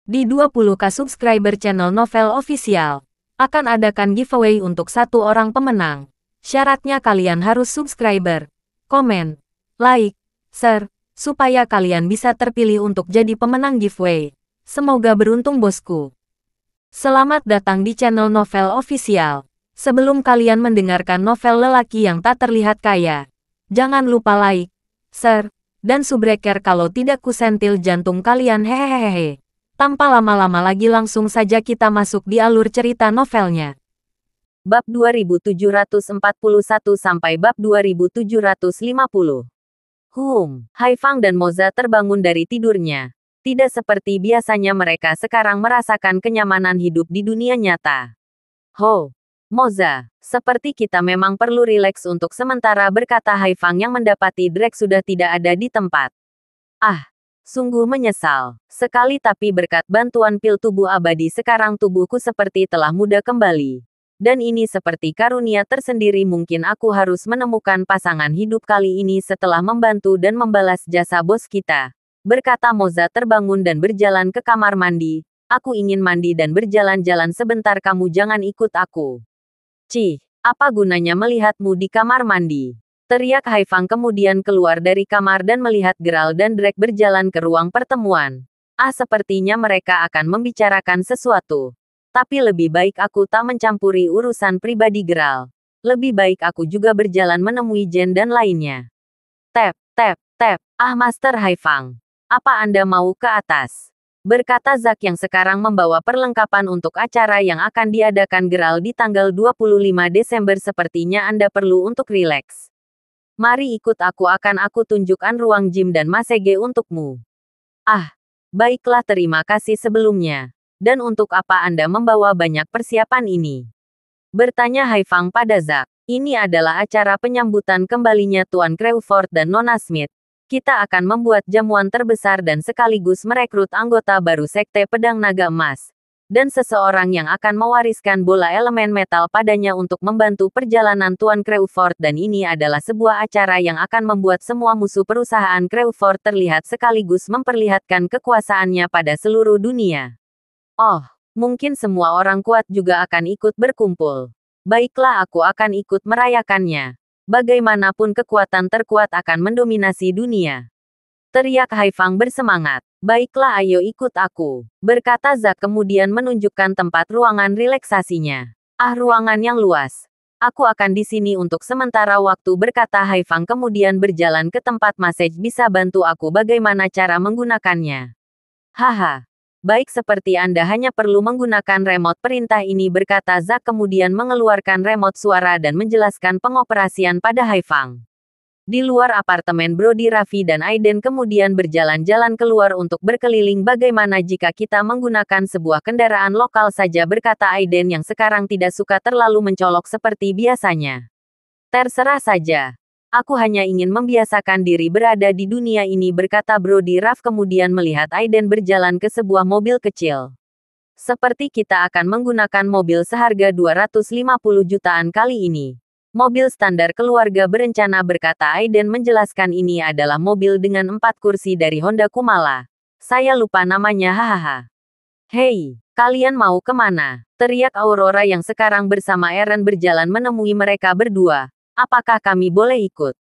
Di 20k subscriber channel Novel Official, akan adakan giveaway untuk satu orang pemenang. Syaratnya kalian harus subscriber, komen, like, share, supaya kalian bisa terpilih untuk jadi pemenang giveaway. Semoga beruntung bosku. Selamat datang di channel Novel Official. Sebelum kalian mendengarkan novel lelaki yang tak terlihat kaya, jangan lupa like, share, dan subbreaker kalau tidak kusentil jantung kalian hehehehe. Tanpa lama-lama lagi langsung saja kita masuk di alur cerita novelnya. Bab 2741 sampai bab 2750. Haifang dan Moza terbangun dari tidurnya. Tidak seperti biasanya mereka sekarang merasakan kenyamanan hidup di dunia nyata. Moza, seperti kita memang perlu rileks untuk sementara, berkata Haifang yang mendapati Drake sudah tidak ada di tempat. Sungguh menyesal sekali, tapi berkat bantuan pil tubuh abadi sekarang tubuhku seperti telah muda kembali. Dan ini seperti karunia tersendiri, mungkin aku harus menemukan pasangan hidup kali ini setelah membantu dan membalas jasa bos kita. Berkata Moza terbangun dan berjalan ke kamar mandi. Aku ingin mandi dan berjalan-jalan sebentar, kamu jangan ikut aku. Cih, apa gunanya melihatmu di kamar mandi? Teriak Haifang kemudian keluar dari kamar dan melihat Geralt dan Drake berjalan ke ruang pertemuan. Sepertinya mereka akan membicarakan sesuatu. Tapi lebih baik aku tak mencampuri urusan pribadi Geralt. Lebih baik aku juga berjalan menemui Jen dan lainnya. Tap. Master Haifang. Apa Anda mau ke atas? Berkata Zack yang sekarang membawa perlengkapan untuk acara yang akan diadakan Geralt di tanggal 25 Desember. Sepertinya Anda perlu untuk rileks. Mari ikut aku, akan aku tunjukkan ruang gym dan masege untukmu. Baiklah, terima kasih sebelumnya. Dan untuk apa Anda membawa banyak persiapan ini? Bertanya Haifang pada Zack. Ini adalah acara penyambutan kembalinya Tuan Crawford dan Nona Smith. Kita akan membuat jamuan terbesar dan sekaligus merekrut anggota baru Sekte Pedang Naga Emas. Dan seseorang yang akan mewariskan bola elemen metal padanya untuk membantu perjalanan Tuan Crawford, dan ini adalah sebuah acara yang akan membuat semua musuh perusahaan Crawford terlihat sekaligus memperlihatkan kekuasaannya pada seluruh dunia. Mungkin semua orang kuat juga akan ikut berkumpul. Baiklah, aku akan ikut merayakannya. Bagaimanapun kekuatan terkuat akan mendominasi dunia. Teriak Haifang bersemangat. Baiklah, ayo ikut aku. Berkata Zack kemudian menunjukkan tempat ruangan relaksasinya. Ruangan yang luas. Aku akan di sini untuk sementara waktu, berkata Haifang kemudian berjalan ke tempat massage. Bisa bantu aku bagaimana cara menggunakannya? Baik, seperti Anda hanya perlu menggunakan remote perintah ini, berkata Zack kemudian mengeluarkan remote suara dan menjelaskan pengoperasian pada Haifang. Di luar apartemen, Brody, Raffi dan Aiden kemudian berjalan-jalan keluar untuk berkeliling. Bagaimana jika kita menggunakan sebuah kendaraan lokal saja, berkata Aiden yang sekarang tidak suka terlalu mencolok seperti biasanya. Terserah saja. Aku hanya ingin membiasakan diri berada di dunia ini, berkata Brody. Raff kemudian melihat Aiden berjalan ke sebuah mobil kecil. Seperti kita akan menggunakan mobil seharga 250 jutaan kali ini. Mobil standar keluarga berencana, berkata Aiden menjelaskan ini adalah mobil dengan 4 kursi dari Honda Kumala. Saya lupa namanya, Hei, kalian mau kemana? Teriak Aurora yang sekarang bersama Eren berjalan menemui mereka berdua. Apakah kami boleh ikut?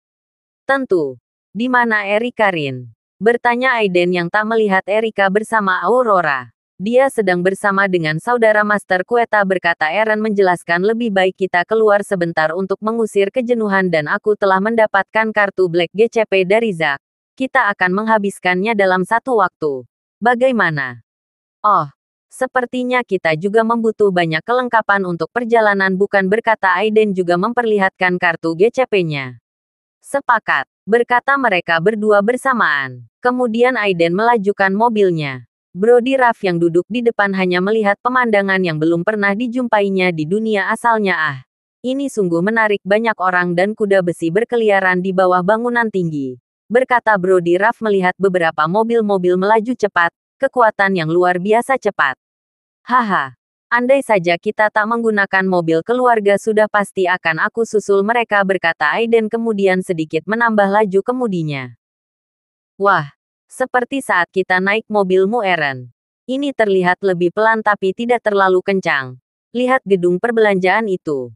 Tentu. Di mana Erika Rin? Bertanya Aiden yang tak melihat Erika bersama Aurora. Dia sedang bersama dengan saudara Master Quetta, berkata Eren menjelaskan. Lebih baik kita keluar sebentar untuk mengusir kejenuhan, dan aku telah mendapatkan kartu Black GCP dari Zack. Kita akan menghabiskannya dalam satu waktu. Bagaimana? Sepertinya kita juga membutuh banyak kelengkapan untuk perjalanan, bukan, berkata Aiden juga memperlihatkan kartu GCP-nya. Sepakat, berkata mereka berdua bersamaan. Kemudian Aiden melajukan mobilnya. Brody Raff yang duduk di depan hanya melihat pemandangan yang belum pernah dijumpainya di dunia asalnya. Ini sungguh menarik, banyak orang dan kuda besi berkeliaran di bawah bangunan tinggi. Berkata Brody Raff melihat beberapa mobil-mobil melaju cepat, kekuatan yang luar biasa cepat. Andai saja kita tak menggunakan mobil keluarga, sudah pasti akan aku susul mereka, berkata Aiden kemudian sedikit menambah laju kemudinya. Wah. Seperti saat kita naik mobilmu, Eren. Ini terlihat lebih pelan tapi tidak terlalu kencang. Lihat gedung perbelanjaan itu.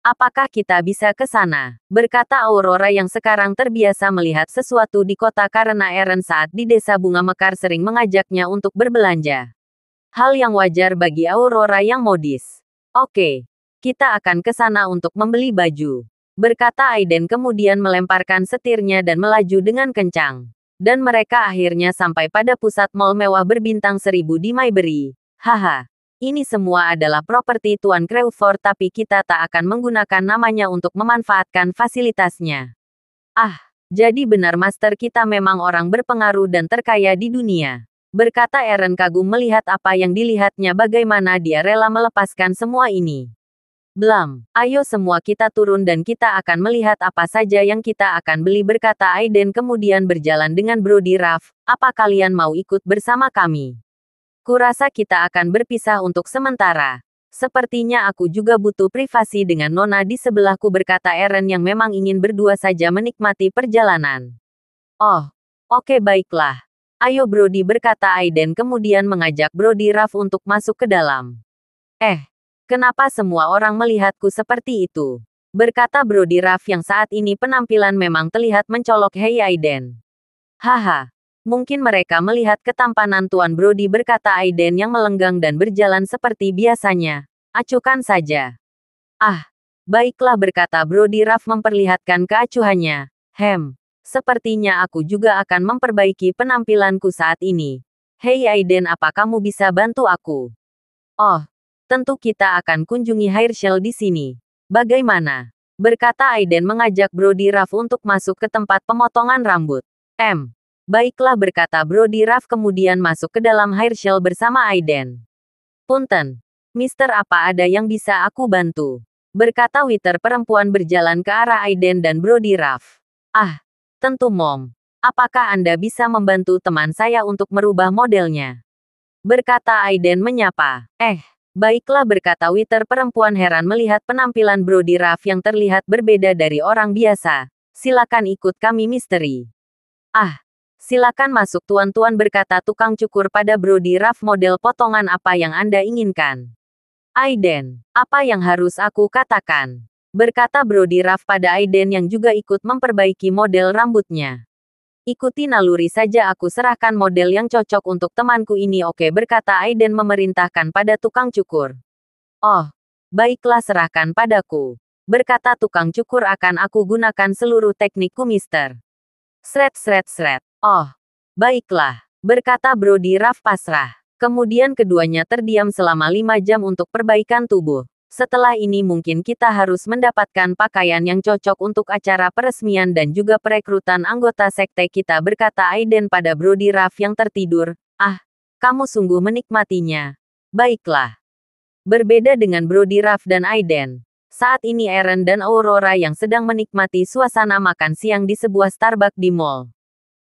Apakah kita bisa ke sana? Berkata Aurora yang sekarang terbiasa melihat sesuatu di kota karena Eren saat di desa bunga mekar sering mengajaknya untuk berbelanja. Hal yang wajar bagi Aurora yang modis. Oke, kita akan ke sana untuk membeli baju. Berkata Aiden kemudian melemparkan setirnya dan melaju dengan kencang. Dan mereka akhirnya sampai pada pusat mall mewah berbintang 1000 di Mayberry. Haha. Ini semua adalah properti Tuan Crawford tapi kita tak akan menggunakan namanya untuk memanfaatkan fasilitasnya. Ah, jadi benar Master kita memang orang berpengaruh dan terkaya di dunia. Berkata Eren kagum melihat apa yang dilihatnya bagaimana dia rela melepaskan semua ini. Blam, ayo semua kita turun dan kita akan melihat apa saja yang kita akan beli berkata Aiden kemudian berjalan dengan Brody Ruff. Apa kalian mau ikut bersama kami? Kurasa kita akan berpisah untuk sementara. Sepertinya aku juga butuh privasi dengan Nona di sebelahku berkata Eren yang memang ingin berdua saja menikmati perjalanan. Oh, oke baiklah. Ayo Brody berkata Aiden kemudian mengajak Brody Ruff untuk masuk ke dalam. Kenapa semua orang melihatku seperti itu? Berkata Brody Ruff yang saat ini penampilan memang terlihat mencolok Hei Aiden. Haha. Mungkin mereka melihat ketampanan Tuan Brody berkata Aiden yang melenggang dan berjalan seperti biasanya. Acuhkan saja. Ah. Baiklah berkata Brody Ruff memperlihatkan keacuhannya. Sepertinya aku juga akan memperbaiki penampilanku saat ini. Hei Aiden apa kamu bisa bantu aku? Oh. Tentu kita akan kunjungi Herschel di sini. Bagaimana? Berkata Aiden mengajak Brody Ruff untuk masuk ke tempat pemotongan rambut. Baiklah berkata Brody Ruff kemudian masuk ke dalam Herschel bersama Aiden. Punten. Mister apa ada yang bisa aku bantu? Berkata waiter perempuan berjalan ke arah Aiden dan Brody Ruff. Ah, tentu Mom. Apakah Anda bisa membantu teman saya untuk merubah modelnya? Berkata Aiden menyapa. Baiklah berkata waiter perempuan heran melihat penampilan Brody Ruff yang terlihat berbeda dari orang biasa. Silakan ikut kami misteri. Silakan masuk tuan-tuan berkata tukang cukur pada Brody Ruff model potongan apa yang Anda inginkan. Aiden, apa yang harus aku katakan? Berkata Brody Ruff pada Aiden yang juga ikut memperbaiki model rambutnya. Ikuti naluri saja aku serahkan model yang cocok untuk temanku ini oke berkata Aiden memerintahkan pada tukang cukur. Oh, baiklah serahkan padaku. Berkata tukang cukur akan aku gunakan seluruh teknikku mister. Sret. Oh, baiklah. Berkata Brody Ruff pasrah. Kemudian keduanya terdiam selama 5 jam untuk perbaikan tubuh. Setelah ini mungkin kita harus mendapatkan pakaian yang cocok untuk acara peresmian dan juga perekrutan anggota sekte kita berkata Aiden pada Brody Ruff yang tertidur. Kamu sungguh menikmatinya. Baiklah. Berbeda dengan Brody Ruff dan Aiden. Saat ini Eren dan Aurora yang sedang menikmati suasana makan siang di sebuah Starbucks di mall.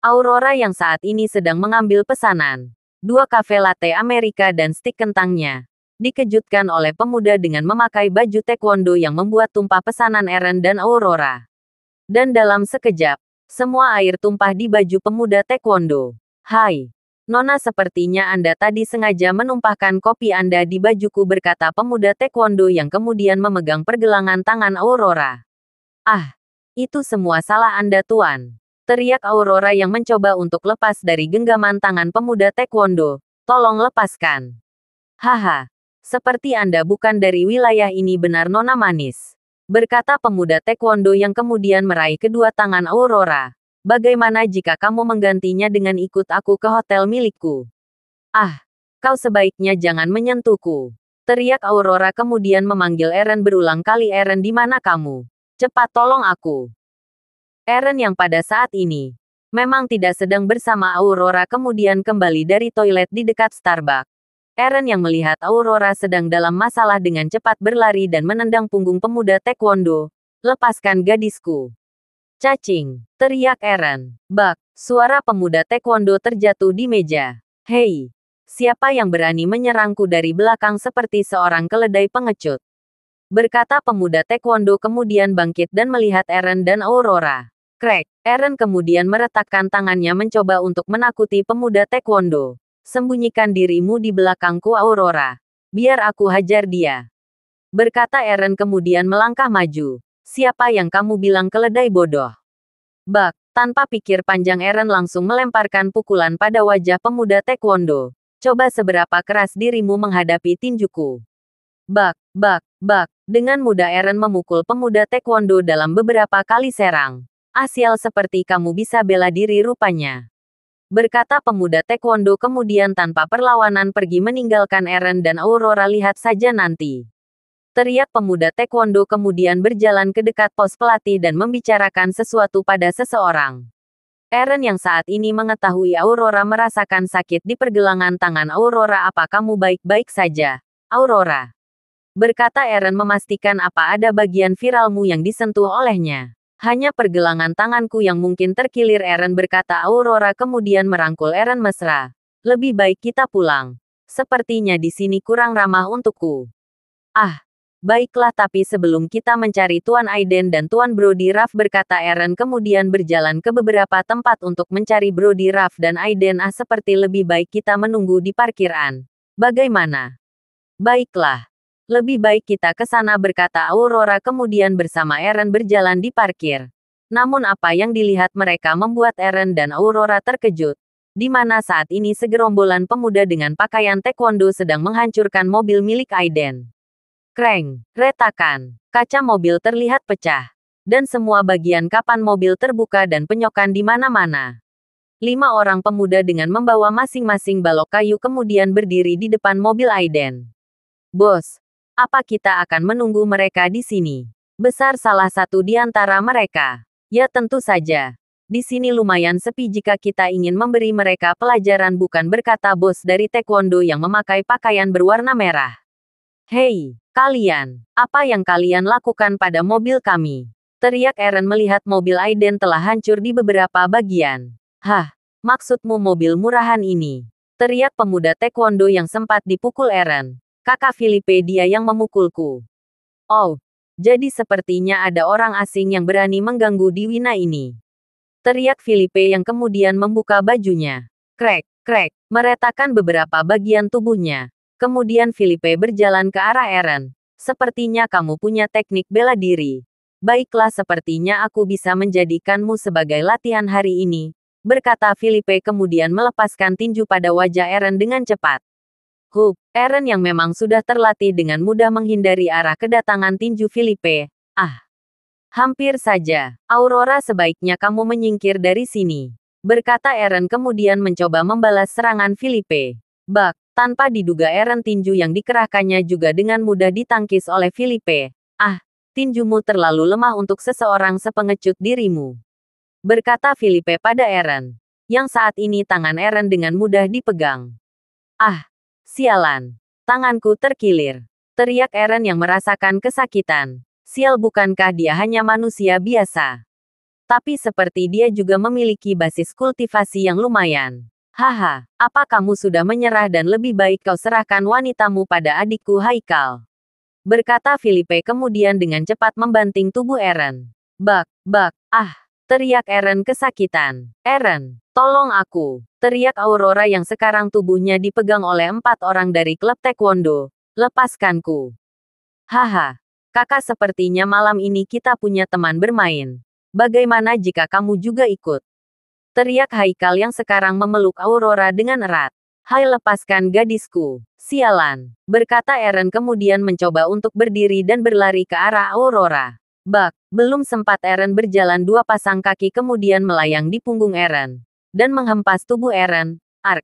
Aurora yang saat ini sedang mengambil pesanan. 2 cafe latte Amerika dan stik kentangnya. Dikejutkan oleh pemuda dengan memakai baju taekwondo yang membuat tumpah pesanan Eren dan Aurora. Dan dalam sekejap, semua air tumpah di baju pemuda taekwondo. Hai, Nona sepertinya Anda tadi sengaja menumpahkan kopi Anda di bajuku berkata pemuda taekwondo yang kemudian memegang pergelangan tangan Aurora. Itu semua salah Anda Tuan. Teriak Aurora yang mencoba untuk lepas dari genggaman tangan pemuda taekwondo. Tolong lepaskan. Haha. Seperti Anda bukan dari wilayah ini benar Nona manis. Berkata pemuda taekwondo yang kemudian meraih kedua tangan Aurora. Bagaimana jika kamu menggantinya dengan ikut aku ke hotel milikku? Kau sebaiknya jangan menyentuhku. Teriak Aurora kemudian memanggil Eren berulang kali Eren di mana kamu? Cepat tolong aku. Eren yang pada saat ini memang tidak sedang bersama Aurora kemudian kembali dari toilet di dekat Starbucks. Eren yang melihat Aurora sedang dalam masalah dengan cepat berlari dan menendang punggung pemuda taekwondo. Lepaskan gadisku. Cacing, teriak Eren. Bak, suara pemuda taekwondo terjatuh di meja. Hei, siapa yang berani menyerangku dari belakang seperti seorang keledai pengecut? Berkata pemuda taekwondo kemudian bangkit dan melihat Eren dan Aurora. Crack, Eren kemudian meretakkan tangannya mencoba untuk menakuti pemuda taekwondo. Sembunyikan dirimu di belakangku Aurora. Biar aku hajar dia. Berkata Eren kemudian melangkah maju. Siapa yang kamu bilang keledai bodoh? Bak, tanpa pikir panjang Eren langsung melemparkan pukulan pada wajah pemuda taekwondo. Coba seberapa keras dirimu menghadapi tinjuku. Bak, bak, bak. Dengan mudah Eren memukul pemuda taekwondo dalam beberapa kali serang. Sial seperti kamu bisa bela diri rupanya. Berkata pemuda taekwondo kemudian tanpa perlawanan pergi meninggalkan Eren dan Aurora. Lihat saja nanti. Teriak pemuda taekwondo kemudian berjalan ke dekat pos pelatih dan membicarakan sesuatu pada seseorang. Eren yang saat ini mengetahui Aurora merasakan sakit di pergelangan tangan Aurora. Apa kamu baik-baik saja, Aurora? Berkata Eren memastikan apa ada bagian viralmu yang disentuh olehnya. Hanya pergelangan tanganku yang mungkin terkilir, Eren berkata. Aurora kemudian merangkul Eren mesra. Lebih baik kita pulang. Sepertinya di sini kurang ramah untukku. Baiklah, tapi sebelum kita mencari Tuan Aiden dan Tuan Brody Ruff, berkata Eren kemudian berjalan ke beberapa tempat untuk mencari Brody Ruff dan Aiden. Seperti lebih baik kita menunggu di parkiran. Bagaimana? Baiklah. Lebih baik kita ke sana, berkata Aurora kemudian bersama Eren berjalan di parkir. Namun apa yang dilihat mereka membuat Eren dan Aurora terkejut. Di mana saat ini segerombolan pemuda dengan pakaian taekwondo sedang menghancurkan mobil milik Aiden. Kreng, retakan, kaca mobil terlihat pecah. Dan semua bagian kapan mobil terbuka dan penyokan di mana-mana. 5 orang pemuda dengan membawa masing-masing balok kayu kemudian berdiri di depan mobil Aiden. Bos, apa kita akan menunggu mereka di sini? Besar salah satu di antara mereka. Ya tentu saja. Di sini lumayan sepi jika kita ingin memberi mereka pelajaran, bukan, berkata bos dari taekwondo yang memakai pakaian berwarna merah. Hei, kalian, apa yang kalian lakukan pada mobil kami? Teriak Eren melihat mobil Aiden telah hancur di beberapa bagian. Hah, maksudmu mobil murahan ini? Teriak pemuda taekwondo yang sempat dipukul Eren. Kakak Filipe, dia yang memukulku. Oh, jadi sepertinya ada orang asing yang berani mengganggu di wina ini. Teriak Filipe yang kemudian membuka bajunya. Krek, krek, meretakan beberapa bagian tubuhnya. Kemudian Filipe berjalan ke arah Eren. Sepertinya kamu punya teknik bela diri. Baiklah, sepertinya aku bisa menjadikanmu sebagai latihan hari ini, berkata Filipe kemudian melepaskan tinju pada wajah Eren dengan cepat. Eren yang memang sudah terlatih dengan mudah menghindari arah kedatangan tinju Filipe. Hampir saja. Aurora, sebaiknya kamu menyingkir dari sini, berkata Eren kemudian mencoba membalas serangan Filipe. Bak, tanpa diduga Eren tinju yang dikerahkannya juga dengan mudah ditangkis oleh Filipe. Tinjumu terlalu lemah untuk seseorang sepengecut dirimu, berkata Filipe pada Eren, yang saat ini tangan Eren dengan mudah dipegang. Sialan. Tanganku terkilir. Teriak Eren yang merasakan kesakitan. Sial, bukankah dia hanya manusia biasa? Tapi seperti dia juga memiliki basis kultivasi yang lumayan. Haha, apa kamu sudah menyerah dan lebih baik kau serahkan wanitamu pada adikku Haikal? Berkata Filipe kemudian dengan cepat membanting tubuh Eren. Bak, bak, teriak Eren kesakitan. Eren, tolong aku, teriak Aurora yang sekarang tubuhnya dipegang oleh 4 orang dari klub taekwondo. Lepaskanku. Haha, kakak, sepertinya malam ini kita punya teman bermain. Bagaimana jika kamu juga ikut? Teriak Haikal yang sekarang memeluk Aurora dengan erat. Hai, lepaskan gadisku. Sialan, berkata Eren kemudian mencoba untuk berdiri dan berlari ke arah Aurora. Bak, belum sempat Eren berjalan 2 pasang kaki kemudian melayang di punggung Eren. Dan menghempas tubuh Eren. Ark!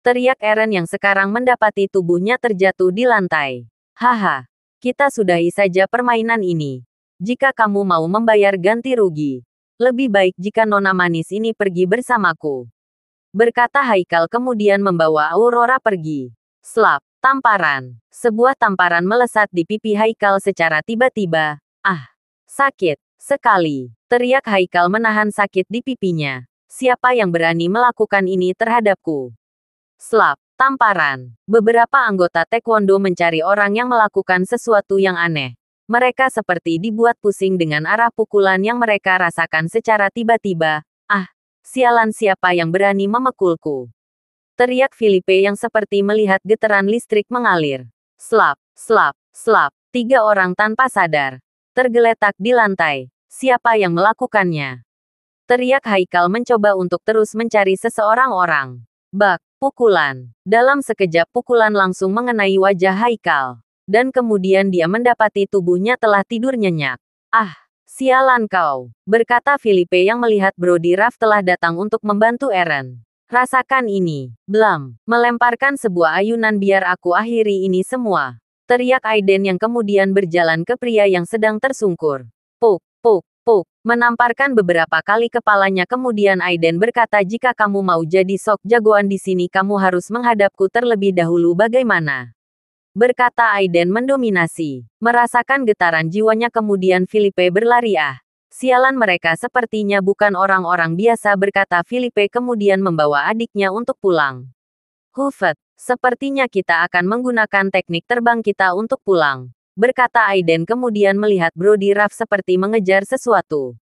Teriak Eren yang sekarang mendapati tubuhnya terjatuh di lantai. Haha, kita sudahi saja permainan ini. Jika kamu mau membayar ganti rugi, lebih baik jika nona manis ini pergi bersamaku, berkata Haikal kemudian membawa Aurora pergi. Slap, tamparan. Sebuah tamparan melesat di pipi Haikal secara tiba-tiba. Sakit sekali, teriak Haikal menahan sakit di pipinya. Siapa yang berani melakukan ini terhadapku? Slap, tamparan. Beberapa anggota taekwondo mencari orang yang melakukan sesuatu yang aneh. Mereka seperti dibuat pusing dengan arah pukulan yang mereka rasakan secara tiba-tiba. Sialan, siapa yang berani memukulku? Teriak Filipe yang seperti melihat getaran listrik mengalir. Slap, slap, slap. 3 orang tanpa sadar tergeletak di lantai. Siapa yang melakukannya? Teriak Haikal mencoba untuk terus mencari seseorang orang. Bak, pukulan. Dalam sekejap pukulan langsung mengenai wajah Haikal. Dan kemudian dia mendapati tubuhnya telah tidur nyenyak. Ah, sialan kau, berkata Filipe yang melihat Brody Ruff telah datang untuk membantu Eren. Rasakan ini, Blam, melemparkan sebuah ayunan biar aku akhiri ini semua. Teriak Aiden yang kemudian berjalan ke pria yang sedang tersungkur. Puk, puk, puk, menamparkan beberapa kali kepalanya kemudian Aiden berkata jika kamu mau jadi sok jagoan di sini kamu harus menghadapku terlebih dahulu bagaimana? Berkata Aiden mendominasi. Merasakan getaran jiwanya kemudian Filipe berlari sialan mereka sepertinya bukan orang-orang biasa berkata Filipe kemudian membawa adiknya untuk pulang. Hufet, sepertinya kita akan menggunakan teknik terbang kita untuk pulang. Berkata Aiden kemudian melihat Brody Ruff seperti mengejar sesuatu.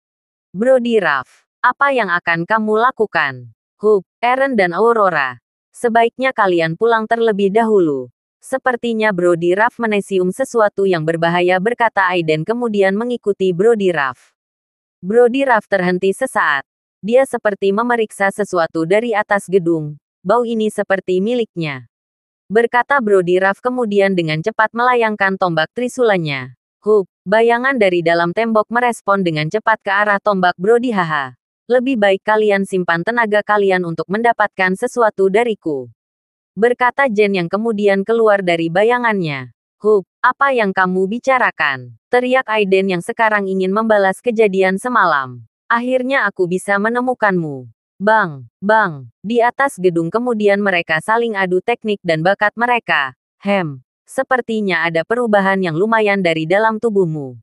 Brody Ruff, apa yang akan kamu lakukan? Hup, Eren dan Aurora. Sebaiknya kalian pulang terlebih dahulu. Sepertinya Brody Ruff menesium sesuatu yang berbahaya berkata Aiden kemudian mengikuti Brody Ruff. Brody Ruff terhenti sesaat. Dia seperti memeriksa sesuatu dari atas gedung. Bau ini seperti miliknya. Berkata Brody Ruff kemudian dengan cepat melayangkan tombak trisulanya. Hup, bayangan dari dalam tembok merespon dengan cepat ke arah tombak Brody haha. Lebih baik kalian simpan tenaga kalian untuk mendapatkan sesuatu dariku. Berkata Jen yang kemudian keluar dari bayangannya. Hup, apa yang kamu bicarakan? Teriak Aiden yang sekarang ingin membalas kejadian semalam. Akhirnya aku bisa menemukanmu. Bang, bang, di atas gedung kemudian mereka saling adu teknik dan bakat mereka. Sepertinya ada perubahan yang lumayan dari dalam tubuhmu.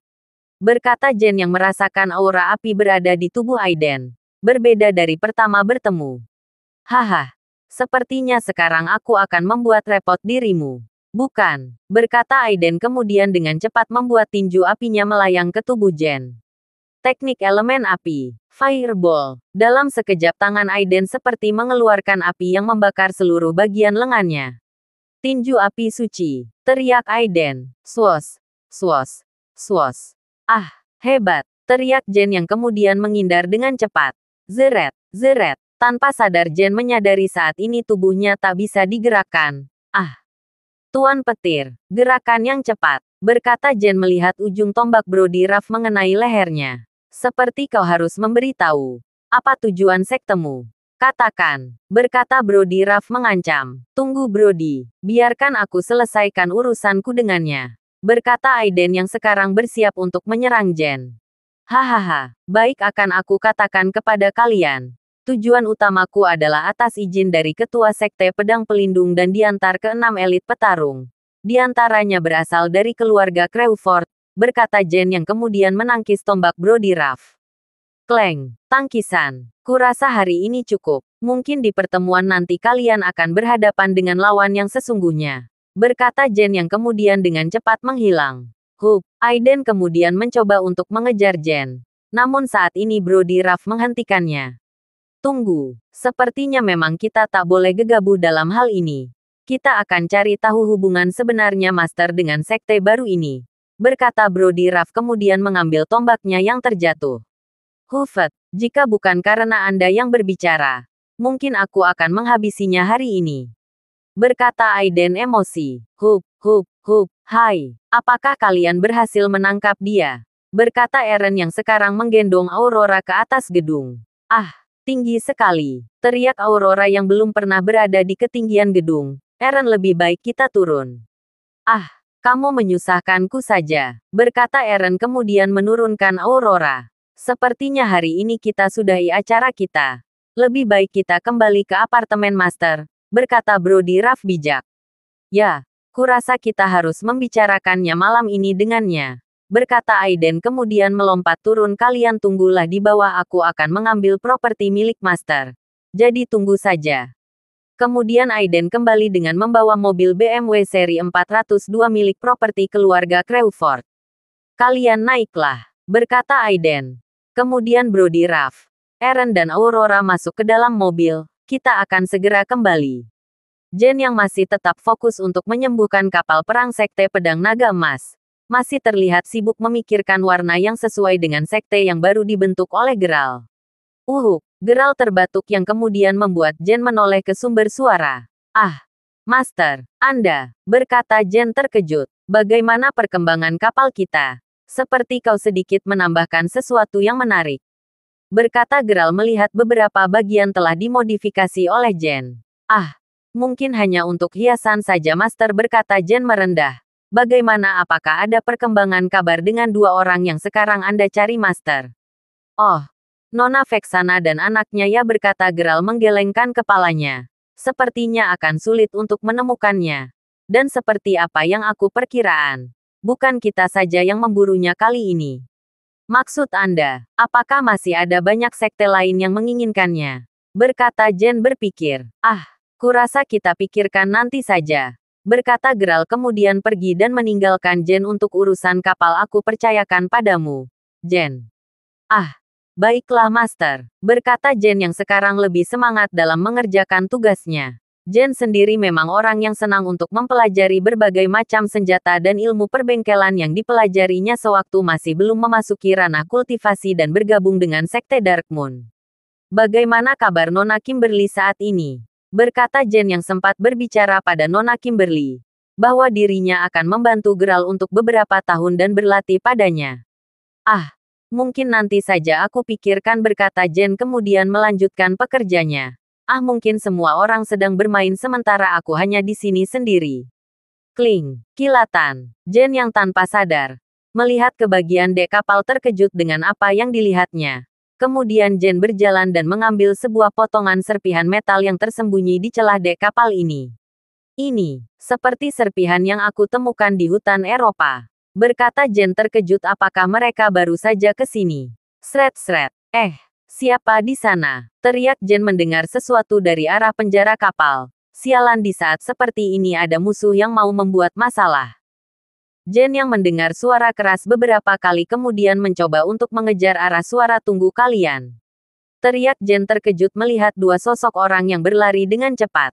Berkata Jen yang merasakan aura api berada di tubuh Aiden. Berbeda dari pertama bertemu. Haha, sepertinya sekarang aku akan membuat repot dirimu. Bukan, berkata Aiden kemudian dengan cepat membuat tinju apinya melayang ke tubuh Jen. Teknik elemen api, Fireball. Dalam sekejap tangan Aiden seperti mengeluarkan api yang membakar seluruh bagian lengannya. Tinju api suci, teriak Aiden. Swos, swos, swos. Ah, hebat, teriak Jen yang kemudian menghindar dengan cepat. Zeret, zeret. Tanpa sadar Jen menyadari saat ini tubuhnya tak bisa digerakkan. Tuan petir, gerakan yang cepat, berkata Jen melihat ujung tombak Brody Ruff mengenai lehernya. Seperti kau harus memberitahu. Apa tujuan sektemu? Katakan, berkata Brody Ruff mengancam. Tunggu Brody, biarkan aku selesaikan urusanku dengannya. Berkata Aiden yang sekarang bersiap untuk menyerang Jen. Hahaha, baik akan aku katakan kepada kalian. Tujuan utamaku adalah atas izin dari Ketua Sekte Pedang Pelindung dan diantar ke-6 elit petarung. Di antaranya berasal dari keluarga Crawford, berkata Jen yang kemudian menangkis tombak Brody Ruff. Kleng, tangkisan. Kurasa hari ini cukup. Mungkin di pertemuan nanti kalian akan berhadapan dengan lawan yang sesungguhnya. Berkata Jen yang kemudian dengan cepat menghilang. Hup, Aiden kemudian mencoba untuk mengejar Jen. Namun saat ini Brody Ruff menghentikannya. Tunggu, sepertinya memang kita tak boleh gegabah dalam hal ini. Kita akan cari tahu hubungan sebenarnya Master dengan sekte baru ini. Berkata Brody Ruff kemudian mengambil tombaknya yang terjatuh. Hufet, jika bukan karena Anda yang berbicara, mungkin aku akan menghabisinya hari ini. Berkata Aiden emosi. Hup, hup, hup, hai, apakah kalian berhasil menangkap dia? Berkata Eren yang sekarang menggendong Aurora ke atas gedung. Tinggi sekali, teriak Aurora yang belum pernah berada di ketinggian gedung. Eren lebih baik kita turun. Kamu menyusahkanku saja, berkata Eren kemudian menurunkan Aurora. Sepertinya hari ini kita sudahi acara kita. Lebih baik kita kembali ke apartemen Master, berkata Brody Ruff bijak. Ya, kurasa kita harus membicarakannya malam ini dengannya. Berkata Aiden kemudian melompat turun kalian tunggulah di bawah aku akan mengambil properti milik Master. Jadi tunggu saja. Kemudian Aiden kembali dengan membawa mobil BMW seri 402 milik properti keluarga Crawford. Kalian naiklah, berkata Aiden. Kemudian Brody Ruff, Eren dan Aurora masuk ke dalam mobil. Kita akan segera kembali. Jen yang masih tetap fokus untuk menyembuhkan kapal perang Sekte Pedang Naga Emas, masih terlihat sibuk memikirkan warna yang sesuai dengan sekte yang baru dibentuk oleh Geral. Geral terbatuk yang kemudian membuat Jen menoleh ke sumber suara. Ah, Master, Anda, berkata Jen terkejut. Bagaimana perkembangan kapal kita? Seperti kau sedikit menambahkan sesuatu yang menarik. Berkata Geral melihat beberapa bagian telah dimodifikasi oleh Jen. Ah, mungkin hanya untuk hiasan saja Master, berkata Jen merendah. Bagaimana, apakah ada perkembangan kabar dengan dua orang yang sekarang Anda cari Master? Oh, Nona Vexana dan anaknya, ya, berkata Geral menggelengkan kepalanya. Sepertinya akan sulit untuk menemukannya. Dan seperti apa yang aku perkiraan, bukan kita saja yang memburunya kali ini. Maksud Anda, apakah masih ada banyak sekte lain yang menginginkannya? Berkata Jen berpikir. Ah, kurasa kita pikirkan nanti saja. Berkata Geral kemudian pergi dan meninggalkan Jen untuk urusan kapal. Aku percayakan padamu, Jen. Ah, baiklah Master, berkata Jen yang sekarang lebih semangat dalam mengerjakan tugasnya. Jen sendiri memang orang yang senang untuk mempelajari berbagai macam senjata dan ilmu perbengkelan yang dipelajarinya sewaktu masih belum memasuki ranah kultivasi dan bergabung dengan Sekte Dark Moon. Bagaimana kabar Nona Kimberly saat ini? Berkata Jen yang sempat berbicara pada Nona Kimberly, bahwa dirinya akan membantu Geral untuk beberapa tahun dan berlatih padanya. Ah, mungkin nanti saja aku pikirkan, berkata Jen kemudian melanjutkan pekerjanya. Ah, mungkin semua orang sedang bermain sementara aku hanya di sini sendiri. Kling, kilatan. Jen yang tanpa sadar melihat ke bagian dek kapal terkejut dengan apa yang dilihatnya. Kemudian Jen berjalan dan mengambil sebuah potongan serpihan metal yang tersembunyi di celah dek kapal ini. Ini seperti serpihan yang aku temukan di hutan Eropa. Berkata Jen terkejut, apakah mereka baru saja ke sini? Sret-sret. Siapa di sana? Teriak Jen mendengar sesuatu dari arah penjara kapal. Sialan, di saat seperti ini ada musuh yang mau membuat masalah. Jen yang mendengar suara keras beberapa kali kemudian mencoba untuk mengejar arah suara. Tunggu kalian! Teriak Jen terkejut melihat dua sosok orang yang berlari dengan cepat.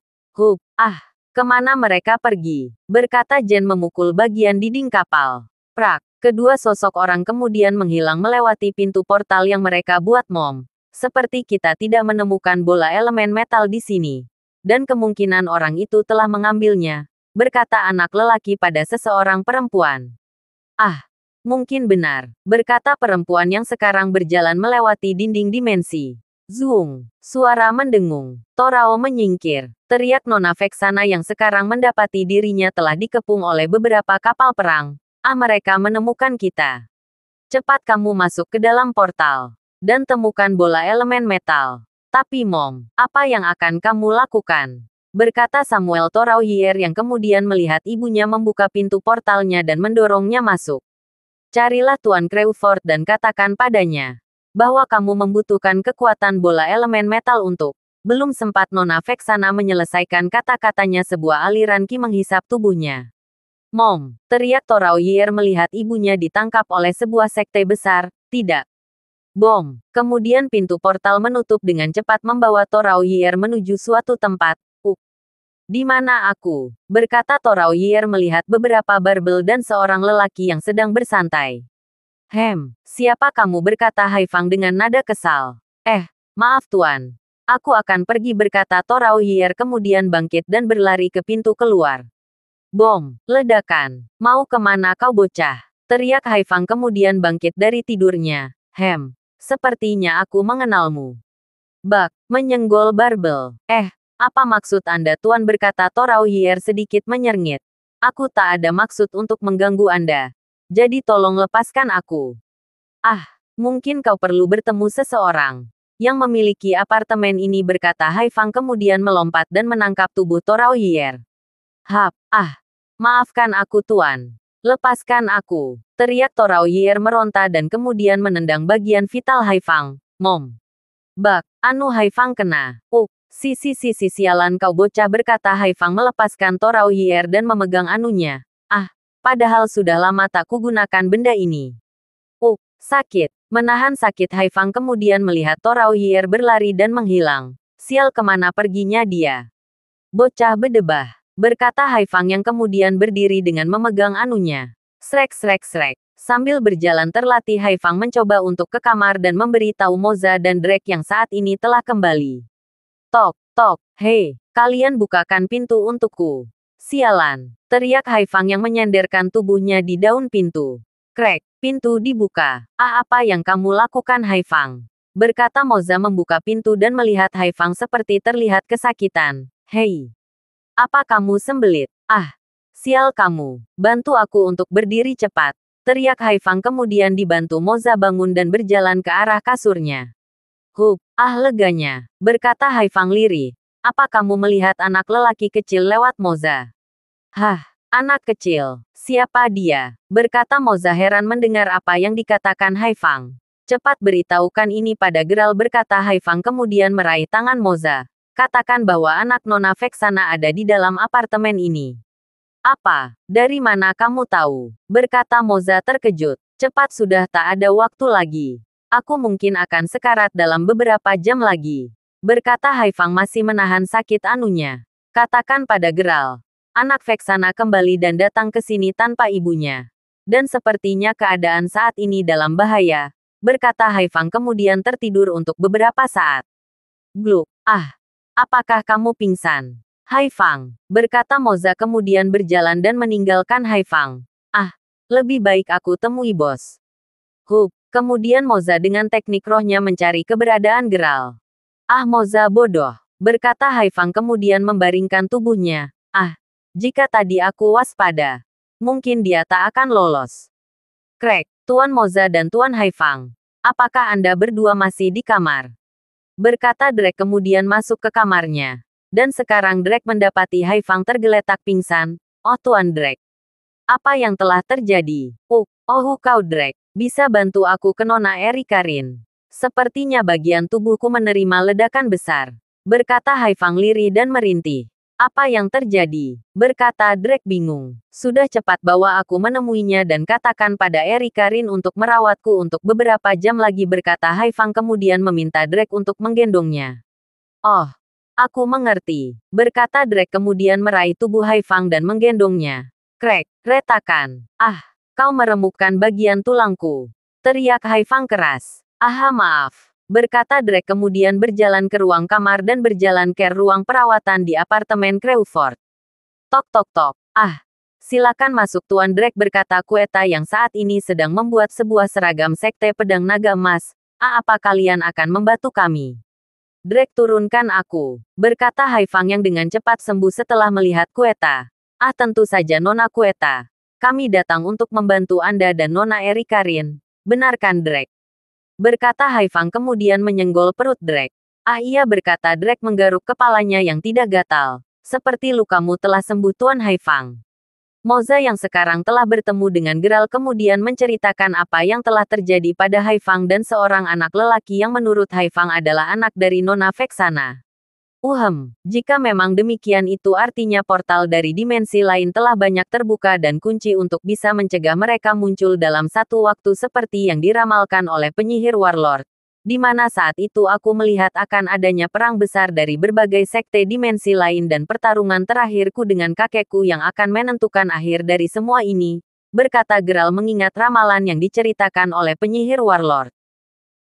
Kemana mereka pergi? Berkata Jen memukul bagian dinding kapal. Prak! Kedua sosok orang kemudian menghilang melewati pintu portal yang mereka buat. Seperti kita tidak menemukan bola elemen metal di sini. Dan kemungkinan orang itu telah mengambilnya, berkata anak lelaki pada seseorang perempuan. Ah, mungkin benar, berkata perempuan yang sekarang berjalan melewati dinding dimensi. Zoom, suara mendengung. Torao menyingkir. Teriak Nona Vexana yang sekarang mendapati dirinya telah dikepung oleh beberapa kapal perang. Mereka menemukan kita. Cepat kamu masuk ke dalam portal dan temukan bola elemen metal. Tapi apa yang akan kamu lakukan? Berkata Samuel Torauhier yang kemudian melihat ibunya membuka pintu portalnya dan mendorongnya masuk. Carilah Tuan Crawford dan katakan padanya bahwa kamu membutuhkan kekuatan bola elemen metal untuk. Belum sempat Nona Vexana menyelesaikan kata-katanya, sebuah aliran ki menghisap tubuhnya. Teriak Torauhier melihat ibunya ditangkap oleh sebuah sekte besar. Tidak. Bom. Kemudian pintu portal menutup dengan cepat membawa Torauhier menuju suatu tempat. Di mana aku? Berkata Torauhier melihat beberapa barbel dan seorang lelaki yang sedang bersantai. Siapa kamu? Berkata Haifang dengan nada kesal. Maaf Tuan. Aku akan pergi, berkata Torauhier kemudian bangkit dan berlari ke pintu keluar. Bom, ledakan. Mau kemana kau bocah? Teriak Haifang kemudian bangkit dari tidurnya. Sepertinya aku mengenalmu. Bak, menyenggol barbel. Apa maksud Anda Tuan? Berkata Torauhier sedikit menyengit. Aku tak ada maksud untuk mengganggu Anda. Jadi tolong lepaskan aku. Mungkin kau perlu bertemu seseorang yang memiliki apartemen ini, berkata Haifang kemudian melompat dan menangkap tubuh Torauhier. Maafkan aku Tuan. Lepaskan aku. Teriak Torauhier meronta dan kemudian menendang bagian vital Haifang. Bak, anu Haifang kena. Sialan kau bocah, berkata Haifang melepaskan Torauhier dan memegang anunya. Padahal sudah lama tak kugunakan benda ini. Sakit. Menahan sakit Haifang kemudian melihat Torauhier berlari dan menghilang. Sial, kemana perginya dia? Bocah bedebah, berkata Haifang yang kemudian berdiri dengan memegang anunya. Srek srek srek. Sambil berjalan terlatih, Haifang mencoba untuk ke kamar dan memberi tahu Moza dan Drake yang saat ini telah kembali. Tok, tok, hei, kalian bukakan pintu untukku. Sialan, teriak Haifang yang menyenderkan tubuhnya di daun pintu. Krek, pintu dibuka. Ah, apa yang kamu lakukan, Haifang? Berkata Moza membuka pintu dan melihat Haifang seperti terlihat kesakitan. Hei, apa kamu sembelit? Ah, sial kamu. Bantu aku untuk berdiri cepat. Teriak Haifang kemudian dibantu Moza bangun dan berjalan ke arah kasurnya. Hup, ah leganya. Berkata Haifang lirih. Apa kamu melihat anak lelaki kecil lewat Moza? Hah, anak kecil. Siapa dia? Berkata Moza heran mendengar apa yang dikatakan Haifang. Cepat beritahukan ini pada Geralt, berkata Haifang kemudian meraih tangan Moza. Katakan bahwa anak Nona Vexana ada di dalam apartemen ini. Apa? Dari mana kamu tahu? Berkata Moza terkejut. Cepat, sudah tak ada waktu lagi. Aku mungkin akan sekarat dalam beberapa jam lagi. Berkata Haifang masih menahan sakit anunya. Katakan pada Geralt. Anak Vexana kembali dan datang ke sini tanpa ibunya. Dan sepertinya keadaan saat ini dalam bahaya. Berkata Haifang kemudian tertidur untuk beberapa saat. Gluk. Ah. Apakah kamu pingsan? Haifang, berkata Moza kemudian berjalan dan meninggalkan Haifang. Ah, lebih baik aku temui bos. Hup, kemudian Moza dengan teknik rohnya mencari keberadaan Geralt. Ah, Moza bodoh, berkata Haifang kemudian membaringkan tubuhnya. Ah, jika tadi aku waspada, mungkin dia tak akan lolos. Krek, Tuan Moza dan Tuan Haifang. Apakah Anda berdua masih di kamar? Berkata Drake kemudian masuk ke kamarnya. Dan sekarang Drake mendapati Haifang tergeletak pingsan. Oh Tuan Drake. Apa yang telah terjadi? Oh kau Drake. Bisa bantu aku ke Nona Erikarin. Sepertinya bagian tubuhku menerima ledakan besar. Berkata Haifang lirih dan merintih. Apa yang terjadi? Berkata Drake bingung. Sudah, cepat bawa aku menemuinya dan katakan pada Erikarin untuk merawatku untuk beberapa jam lagi, berkata Haifang kemudian meminta Drake untuk menggendongnya. Oh, aku mengerti. Berkata Drake kemudian meraih tubuh Haifang dan menggendongnya. Krek, retakan. Ah, kau meremukkan bagian tulangku. Teriak Haifang keras. Ah, maaf. Berkata Drake kemudian berjalan ke ruang kamar dan berjalan ke ruang perawatan di apartemen Crawford. Tok tok tok. Ah, silakan masuk Tuan Drake, berkata Quetta yang saat ini sedang membuat sebuah seragam sekte pedang naga emas. Ah, apa kalian akan membantu kami? Drake, turunkan aku, berkata Haifang yang dengan cepat sembuh setelah melihat Quetta. Ah, tentu saja Nona Quetta. Kami datang untuk membantu Anda dan Nona Erikarin. Benarkan Drake? Berkata Haifang kemudian menyenggol perut Drake. Ah iya, berkata Drake menggaruk kepalanya yang tidak gatal. Seperti lukamu telah sembuh Tuan Haifang. Moza yang sekarang telah bertemu dengan Geralt kemudian menceritakan apa yang telah terjadi pada Haifang dan seorang anak lelaki yang menurut Haifang adalah anak dari Nona Vexana. Jika memang demikian itu artinya portal dari dimensi lain telah banyak terbuka dan kunci untuk bisa mencegah mereka muncul dalam satu waktu seperti yang diramalkan oleh penyihir Warlord. Di mana saat itu aku melihat akan adanya perang besar dari berbagai sekte dimensi lain dan pertarungan terakhirku dengan kakekku yang akan menentukan akhir dari semua ini, berkata Geralt mengingat ramalan yang diceritakan oleh penyihir Warlord.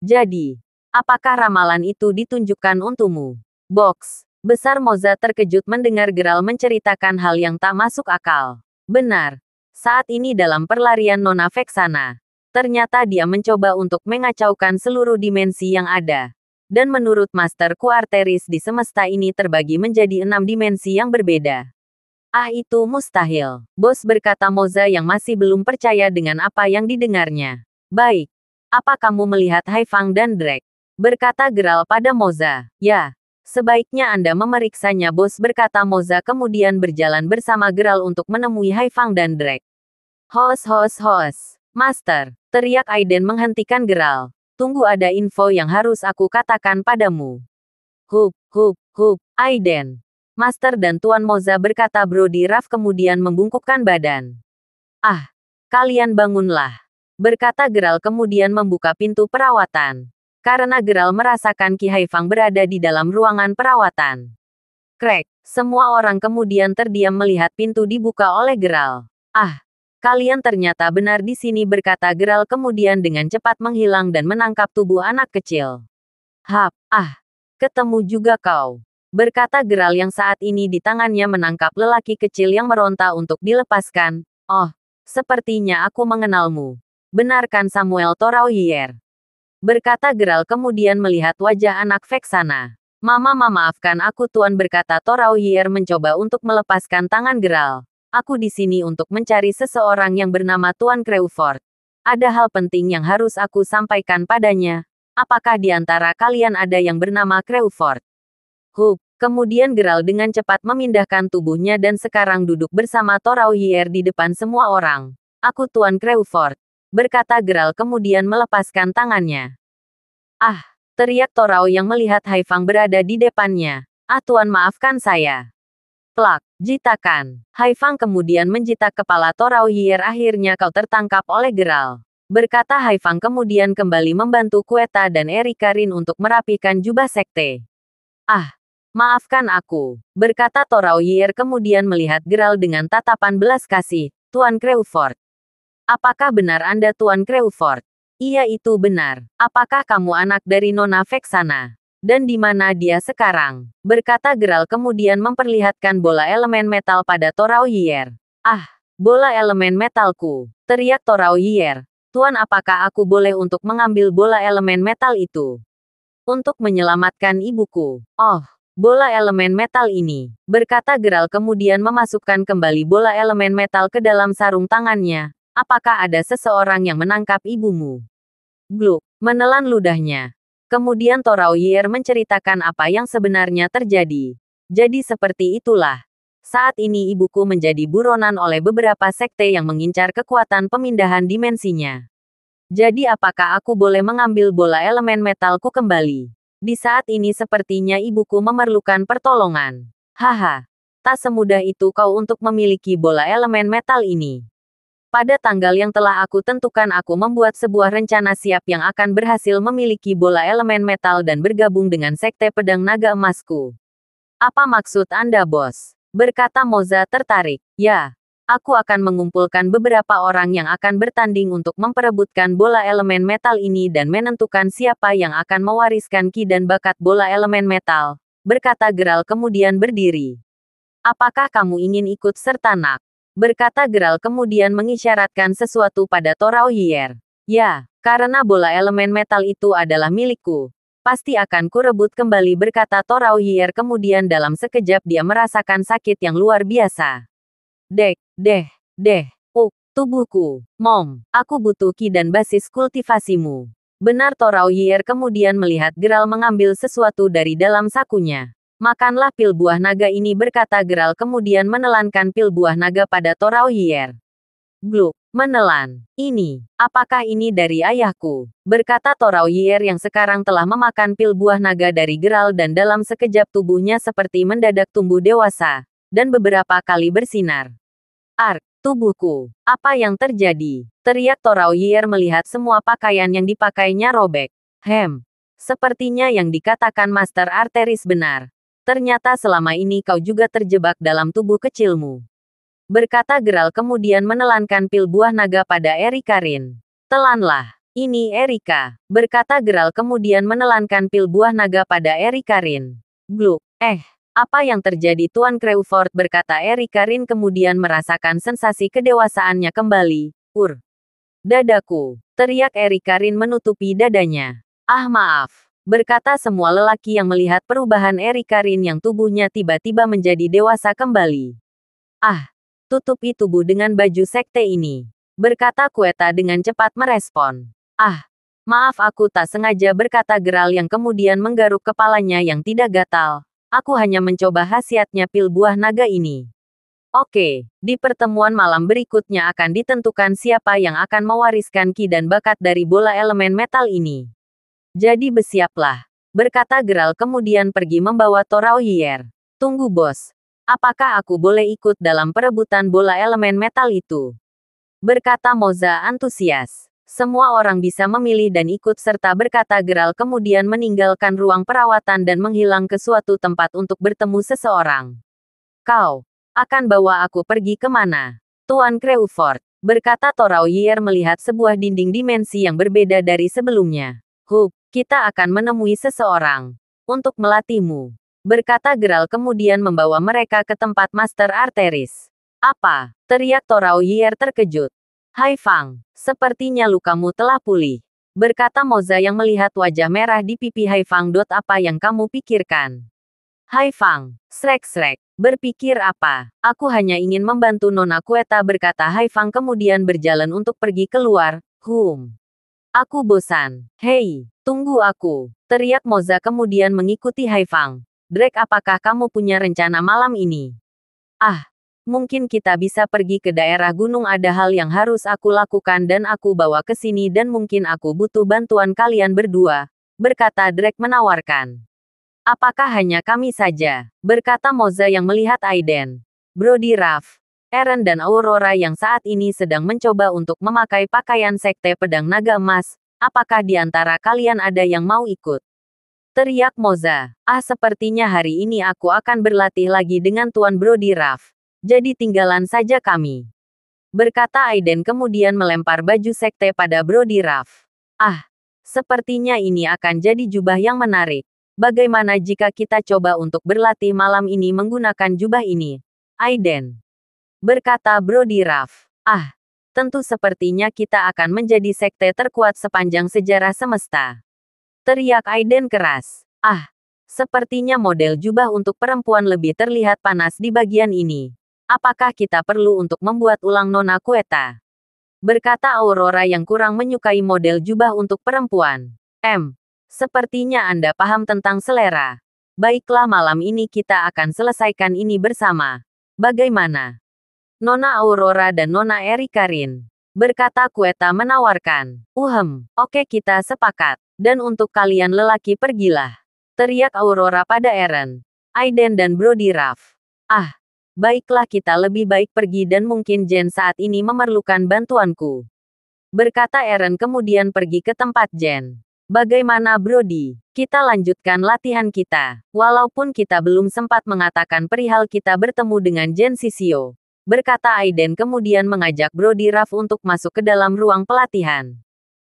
Jadi, apakah ramalan itu ditunjukkan untukmu? Box. Besar Moza terkejut mendengar Geralt menceritakan hal yang tak masuk akal. Benar. Saat ini dalam perlarian Nona Vexana. Ternyata dia mencoba untuk mengacaukan seluruh dimensi yang ada. Dan menurut Master Quarteris di semesta ini terbagi menjadi 6 dimensi yang berbeda. Ah, itu mustahil. Bos, berkata Moza yang masih belum percaya dengan apa yang didengarnya. Baik. Apa kamu melihat Haifang dan Drake? Berkata Geralt pada Moza. Ya. Sebaiknya Anda memeriksanya, bos, berkata Moza kemudian berjalan bersama Geralt untuk menemui Haifang dan Drake. Hos. Master, teriak Aiden menghentikan Geralt. Tunggu, ada info yang harus aku katakan padamu. Hup, Aiden. Master dan Tuan Moza, berkata Brody Ruff kemudian membungkukkan badan. Ah, kalian bangunlah. Berkata Geralt kemudian membuka pintu perawatan. karena Gerald merasakan Qi Haifang berada di dalam ruangan perawatan. Krek, semua orang kemudian terdiam melihat pintu dibuka oleh Gerald. Ah, kalian ternyata benar di sini, berkata Gerald kemudian dengan cepat menghilang dan menangkap tubuh anak kecil. Ketemu juga kau, berkata Gerald yang saat ini di tangannya menangkap lelaki kecil yang meronta untuk dilepaskan. Oh, sepertinya aku mengenalmu. Benarkan Samuel Toraoyer? Berkata Gerald kemudian melihat wajah anak Vexana. Mama, maafkan aku Tuan, berkata Toraoyer mencoba untuk melepaskan tangan Gerald. Aku di sini untuk mencari seseorang yang bernama Tuan Crawford. Ada hal penting yang harus aku sampaikan padanya. Apakah di antara kalian ada yang bernama Crawford? Kemudian Gerald dengan cepat memindahkan tubuhnya dan sekarang duduk bersama Toraoyer di depan semua orang. Aku Tuan Crawford, berkata Gerald kemudian melepaskan tangannya. Teriak Torao yang melihat Haifang berada di depannya. Tuan, maafkan saya. Plak, jitakan. Haifang kemudian menjitak kepala Toraoyer. Akhirnya kau tertangkap oleh Gerald, berkata Haifang kemudian kembali membantu Quetta dan Erika Rin untuk merapikan jubah sekte. Maafkan aku, berkata Toraoyer kemudian melihat Gerald dengan tatapan belas kasih. Tuan Crawford. Apakah benar Anda Tuan Crawford? Iya, itu benar. Apakah kamu anak dari Nona Vexana? Dan di mana dia sekarang? Berkata Gerald kemudian memperlihatkan bola elemen metal pada Toraoyer. Bola elemen metalku, teriak Toraoyer. Tuan, apakah aku boleh untuk mengambil bola elemen metal itu? Untuk menyelamatkan ibuku. Bola elemen metal ini, berkata Gerald kemudian memasukkan kembali bola elemen metal ke dalam sarung tangannya. Apakah ada seseorang yang menangkap ibumu? Gluk, menelan ludahnya. Kemudian Toraoyer menceritakan apa yang sebenarnya terjadi. Jadi seperti itulah. Saat ini ibuku menjadi buronan oleh beberapa sekte yang mengincar kekuatan pemindahan dimensinya. Jadi apakah aku boleh mengambil bola elemen metalku kembali? Di saat ini sepertinya ibuku memerlukan pertolongan. Tak semudah itu kau untuk memiliki bola elemen metal ini. Pada tanggal yang telah aku tentukan aku membuat sebuah rencana siap yang akan berhasil memiliki bola elemen metal dan bergabung dengan Sekte Pedang Naga Emasku. Apa maksud Anda, bos? Berkata Moza tertarik. Ya, aku akan mengumpulkan beberapa orang yang akan bertanding untuk memperebutkan bola elemen metal ini dan menentukan siapa yang akan mewariskan ki dan bakat bola elemen metal, berkata Gerald kemudian berdiri. Apakah kamu ingin ikut serta nak? Berkata Gerald kemudian mengisyaratkan sesuatu pada Toraoyer. Ya, karena bola elemen metal itu adalah milikku. Pasti akan kurebut kembali, berkata Toraoyer kemudian dalam sekejap dia merasakan sakit yang luar biasa. Tubuhku. Mom, aku butuh ki dan basis kultivasimu. Benar, Toraoyer kemudian melihat Gerald mengambil sesuatu dari dalam sakunya. Makanlah pil buah naga ini, berkata Gerald kemudian menelankan pil buah naga pada Toraoyer. Gluk, menelan. Ini, apakah ini dari ayahku? Berkata Toraoyer yang sekarang telah memakan pil buah naga dari Gerald dan dalam sekejap tubuhnya seperti mendadak tumbuh dewasa, dan beberapa kali bersinar. Tubuhku, apa yang terjadi? Teriak Toraoyer melihat semua pakaian yang dipakainya robek. Sepertinya yang dikatakan Master Arteris benar. Ternyata selama ini kau juga terjebak dalam tubuh kecilmu. Berkata Gerald kemudian menelankan pil buah naga pada Erika Rin. Telanlah. Ini Erika, berkata Gerald kemudian menelankan pil buah naga pada Erika Rin. Gluk. Apa yang terjadi Tuan Crawford, berkata Erika Rin kemudian merasakan sensasi kedewasaannya kembali. Dadaku, teriak Erika Rin menutupi dadanya. Maaf, berkata semua lelaki yang melihat perubahan Erika Rin yang tubuhnya tiba-tiba menjadi dewasa kembali. Tutupi tubuh dengan baju sekte ini, berkata Quetta dengan cepat merespon. Maaf, aku tak sengaja, berkata Gerald yang kemudian menggaruk kepalanya yang tidak gatal. Aku hanya mencoba khasiatnya pil buah naga ini. Oke, di pertemuan malam berikutnya akan ditentukan siapa yang akan mewariskan ki dan bakat dari bola elemen metal ini. Jadi bersiaplah, berkata Gerald kemudian pergi membawa Toraoyer. Tunggu, bos. Apakah aku boleh ikut dalam perebutan bola elemen metal itu? Berkata Moza antusias. Semua orang bisa memilih dan ikut serta berkata Geralt kemudian meninggalkan ruang perawatan dan menghilang ke suatu tempat untuk bertemu seseorang. Kau akan bawa aku pergi kemana? Tuan Crawford, berkata Toraoyer melihat sebuah dinding dimensi yang berbeda dari sebelumnya. Kita akan menemui seseorang untuk melatihmu, berkata Geralt kemudian membawa mereka ke tempat Master Arteris. Apa? Teriak Toraoyer terkejut. Hai Fang, sepertinya lukamu telah pulih, berkata Moza yang melihat wajah merah di pipi Hai Fang. Apa yang kamu pikirkan? Hai Fang, srek-srek, berpikir apa? Aku hanya ingin membantu Nona Queta, berkata Hai Fang kemudian berjalan untuk pergi keluar. Aku bosan. Hei, tunggu aku, teriak Moza kemudian mengikuti Hai Fang. Drake, apakah kamu punya rencana malam ini? Mungkin kita bisa pergi ke daerah gunung. Ada hal yang harus aku lakukan dan aku bawa ke sini dan mungkin aku butuh bantuan kalian berdua, berkata Drake menawarkan. Apakah hanya kami saja? Berkata Moza yang melihat Aiden, Brody Ruff, Eren dan Aurora yang saat ini sedang mencoba untuk memakai pakaian sekte pedang naga emas. Apakah di antara kalian ada yang mau ikut? Teriak Moza. Sepertinya hari ini aku akan berlatih lagi dengan Tuan Brody Ruff. Jadi tinggalan saja kami, berkata Aiden kemudian melempar baju sekte pada Brody Ruff. Sepertinya ini akan jadi jubah yang menarik. Bagaimana jika kita coba untuk berlatih malam ini menggunakan jubah ini? Aiden, berkata Brody Ruff. Tentu sepertinya kita akan menjadi sekte terkuat sepanjang sejarah semesta, teriak Aiden keras. Sepertinya model jubah untuk perempuan lebih terlihat panas di bagian ini. Apakah kita perlu untuk membuat ulang Nona Queta? Berkata Aurora yang kurang menyukai model jubah untuk perempuan. Sepertinya Anda paham tentang selera. Baiklah, malam ini kita akan selesaikan ini bersama. Bagaimana? Nona Aurora dan Nona Erikarin, berkata Queta menawarkan. Oke, kita sepakat. Dan untuk kalian lelaki pergilah, teriak Aurora pada Eren, Aiden dan Brody Ruff. Baiklah, kita lebih baik pergi dan mungkin Jen saat ini memerlukan bantuanku, berkata Eren kemudian pergi ke tempat Jen. Bagaimana Brody? Kita lanjutkan latihan kita. Walaupun kita belum sempat mengatakan perihal kita bertemu dengan Jen Sisio, berkata Aiden kemudian mengajak Brody Ruff untuk masuk ke dalam ruang pelatihan.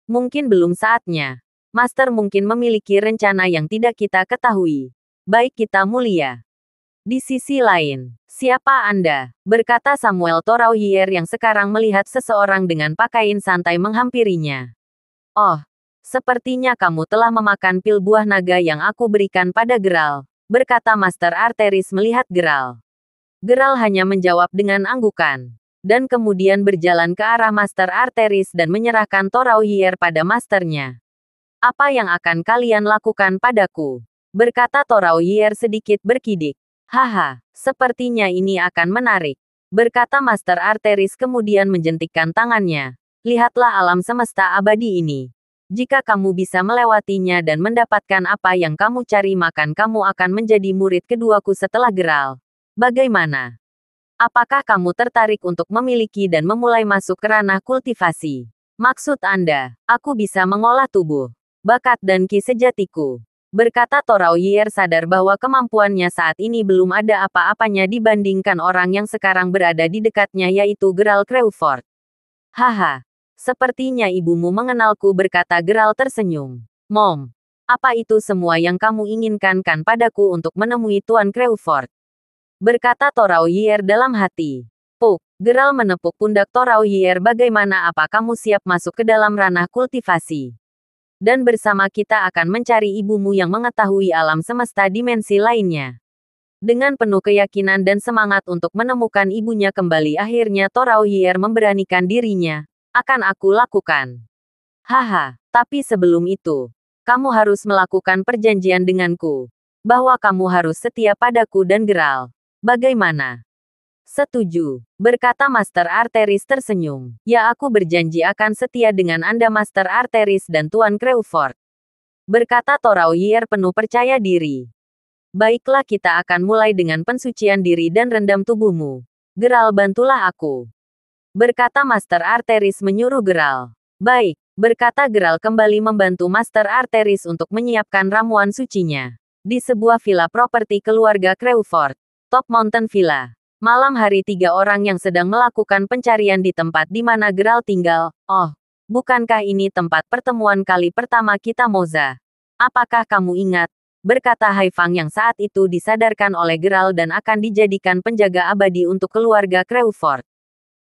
Mungkin belum saatnya. Master mungkin memiliki rencana yang tidak kita ketahui. Baik, kita mulia. Di sisi lain, siapa Anda? Berkata Samuel Toraoyer yang sekarang melihat seseorang dengan pakaian santai menghampirinya. Sepertinya kamu telah memakan pil buah naga yang aku berikan pada Geralt, berkata Master Arteris melihat Geralt. Geralt hanya menjawab dengan anggukan, dan kemudian berjalan ke arah Master Arteris dan menyerahkan Toraoyer pada masternya. Apa yang akan kalian lakukan padaku? Berkata Toraoyer sedikit berkidik. Sepertinya ini akan menarik, berkata Master Arteris kemudian menjentikkan tangannya. Lihatlah alam semesta abadi ini. Jika kamu bisa melewatinya dan mendapatkan apa yang kamu cari, maka kamu akan menjadi murid keduaku setelah Geralt. Bagaimana? Apakah kamu tertarik untuk memiliki dan memulai masuk ke ranah kultivasi? Maksud Anda, aku bisa mengolah tubuh, bakat dan ki sejatiku, berkata Toraoyer sadar bahwa kemampuannya saat ini belum ada apa-apanya dibandingkan orang yang sekarang berada di dekatnya, yaitu Geralt Crawford. Sepertinya ibumu mengenalku, berkata Geralt tersenyum. Mom, apa itu semua yang kamu inginkan kan padaku untuk menemui Tuan Crawford? Berkata Toraoyer dalam hati. Geralt menepuk pundak Toraoyer. Bagaimana, apa kamu siap masuk ke dalam ranah kultivasi? Dan bersama kita akan mencari ibumu yang mengetahui alam semesta dimensi lainnya. Dengan penuh keyakinan dan semangat untuk menemukan ibunya kembali, akhirnya Toraoyer memberanikan dirinya. Akan aku lakukan. Tapi sebelum itu, kamu harus melakukan perjanjian denganku, bahwa kamu harus setia padaku dan Geralt. Bagaimana? Setuju, berkata Master Arteris tersenyum. Ya, aku berjanji akan setia dengan Anda Master Arteris dan Tuan Crawford, berkata Toraoyer penuh percaya diri. Baiklah, kita akan mulai dengan pensucian diri dan rendam tubuhmu. Geralt, bantulah aku, berkata Master Arteris menyuruh Geralt. Baik, berkata Geralt kembali membantu Master Arteris untuk menyiapkan ramuan sucinya. Di sebuah villa properti keluarga Crawford, Top Mountain Villa. Malam hari 3 orang yang sedang melakukan pencarian di tempat di mana Geralt tinggal. Oh, bukankah ini tempat pertemuan kali pertama kita, Moza? Apakah kamu ingat? Berkata Haifang yang saat itu disadarkan oleh Geralt dan akan dijadikan penjaga abadi untuk keluarga Crawford.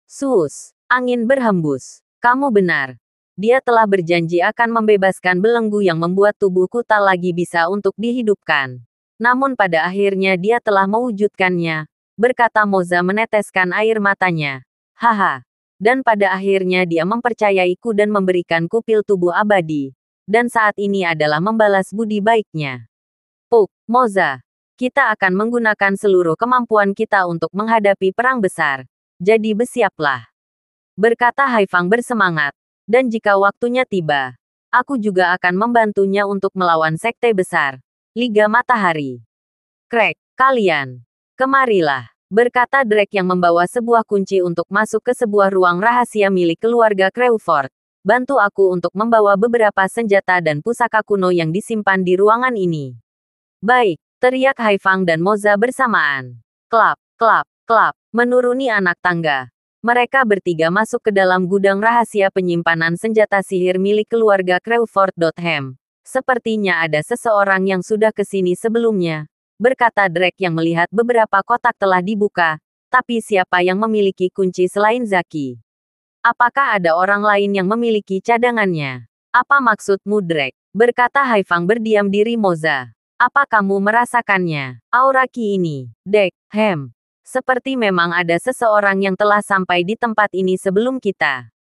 Sus, angin berhembus. Kamu benar. Dia telah berjanji akan membebaskan belenggu yang membuat tubuhku tak lagi bisa untuk dihidupkan. Namun pada akhirnya dia telah mewujudkannya, berkata Moza meneteskan air matanya. Haha. Dan pada akhirnya dia mempercayaiku dan memberikanku pil tubuh abadi. Dan saat ini adalah membalas budi baiknya. Puk, Moza. Kita akan menggunakan seluruh kemampuan kita untuk menghadapi perang besar. Jadi bersiaplah. Berkata Haifang bersemangat. Dan jika waktunya tiba, aku juga akan membantunya untuk melawan sekte besar. Liga Matahari. Craig, kalian. Kemarilah. Berkata Drake yang membawa sebuah kunci untuk masuk ke sebuah ruang rahasia milik keluarga Crawford. Bantu aku untuk membawa beberapa senjata dan pusaka kuno yang disimpan di ruangan ini. Baik, teriak Haifang dan Moza bersamaan. Klap, klap, klap, menuruni anak tangga. Mereka bertiga masuk ke dalam gudang rahasia penyimpanan senjata sihir milik keluarga Crawford. Sepertinya ada seseorang yang sudah ke sini sebelumnya, berkata Drake yang melihat beberapa kotak telah dibuka, tapi siapa yang memiliki kunci selain Zaki? Apakah ada orang lain yang memiliki cadangannya? Apa maksudmu, Drake? Berkata Haifang berdiam diri Moza. Apa kamu merasakannya? Aura ki ini, Dek, seperti memang ada seseorang yang telah sampai di tempat ini sebelum kita.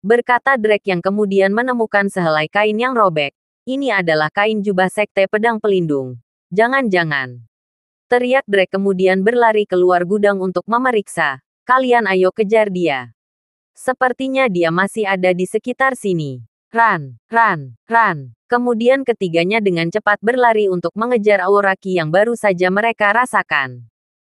Berkata Drake yang kemudian menemukan sehelai kain yang robek. Ini adalah kain jubah sekte pedang pelindung. Jangan-jangan. Teriak Drake kemudian berlari keluar gudang untuk memeriksa. Kalian ayo kejar dia. Sepertinya dia masih ada di sekitar sini. Run, run, run. Kemudian ketiganya dengan cepat berlari untuk mengejar aura ki yang baru saja mereka rasakan.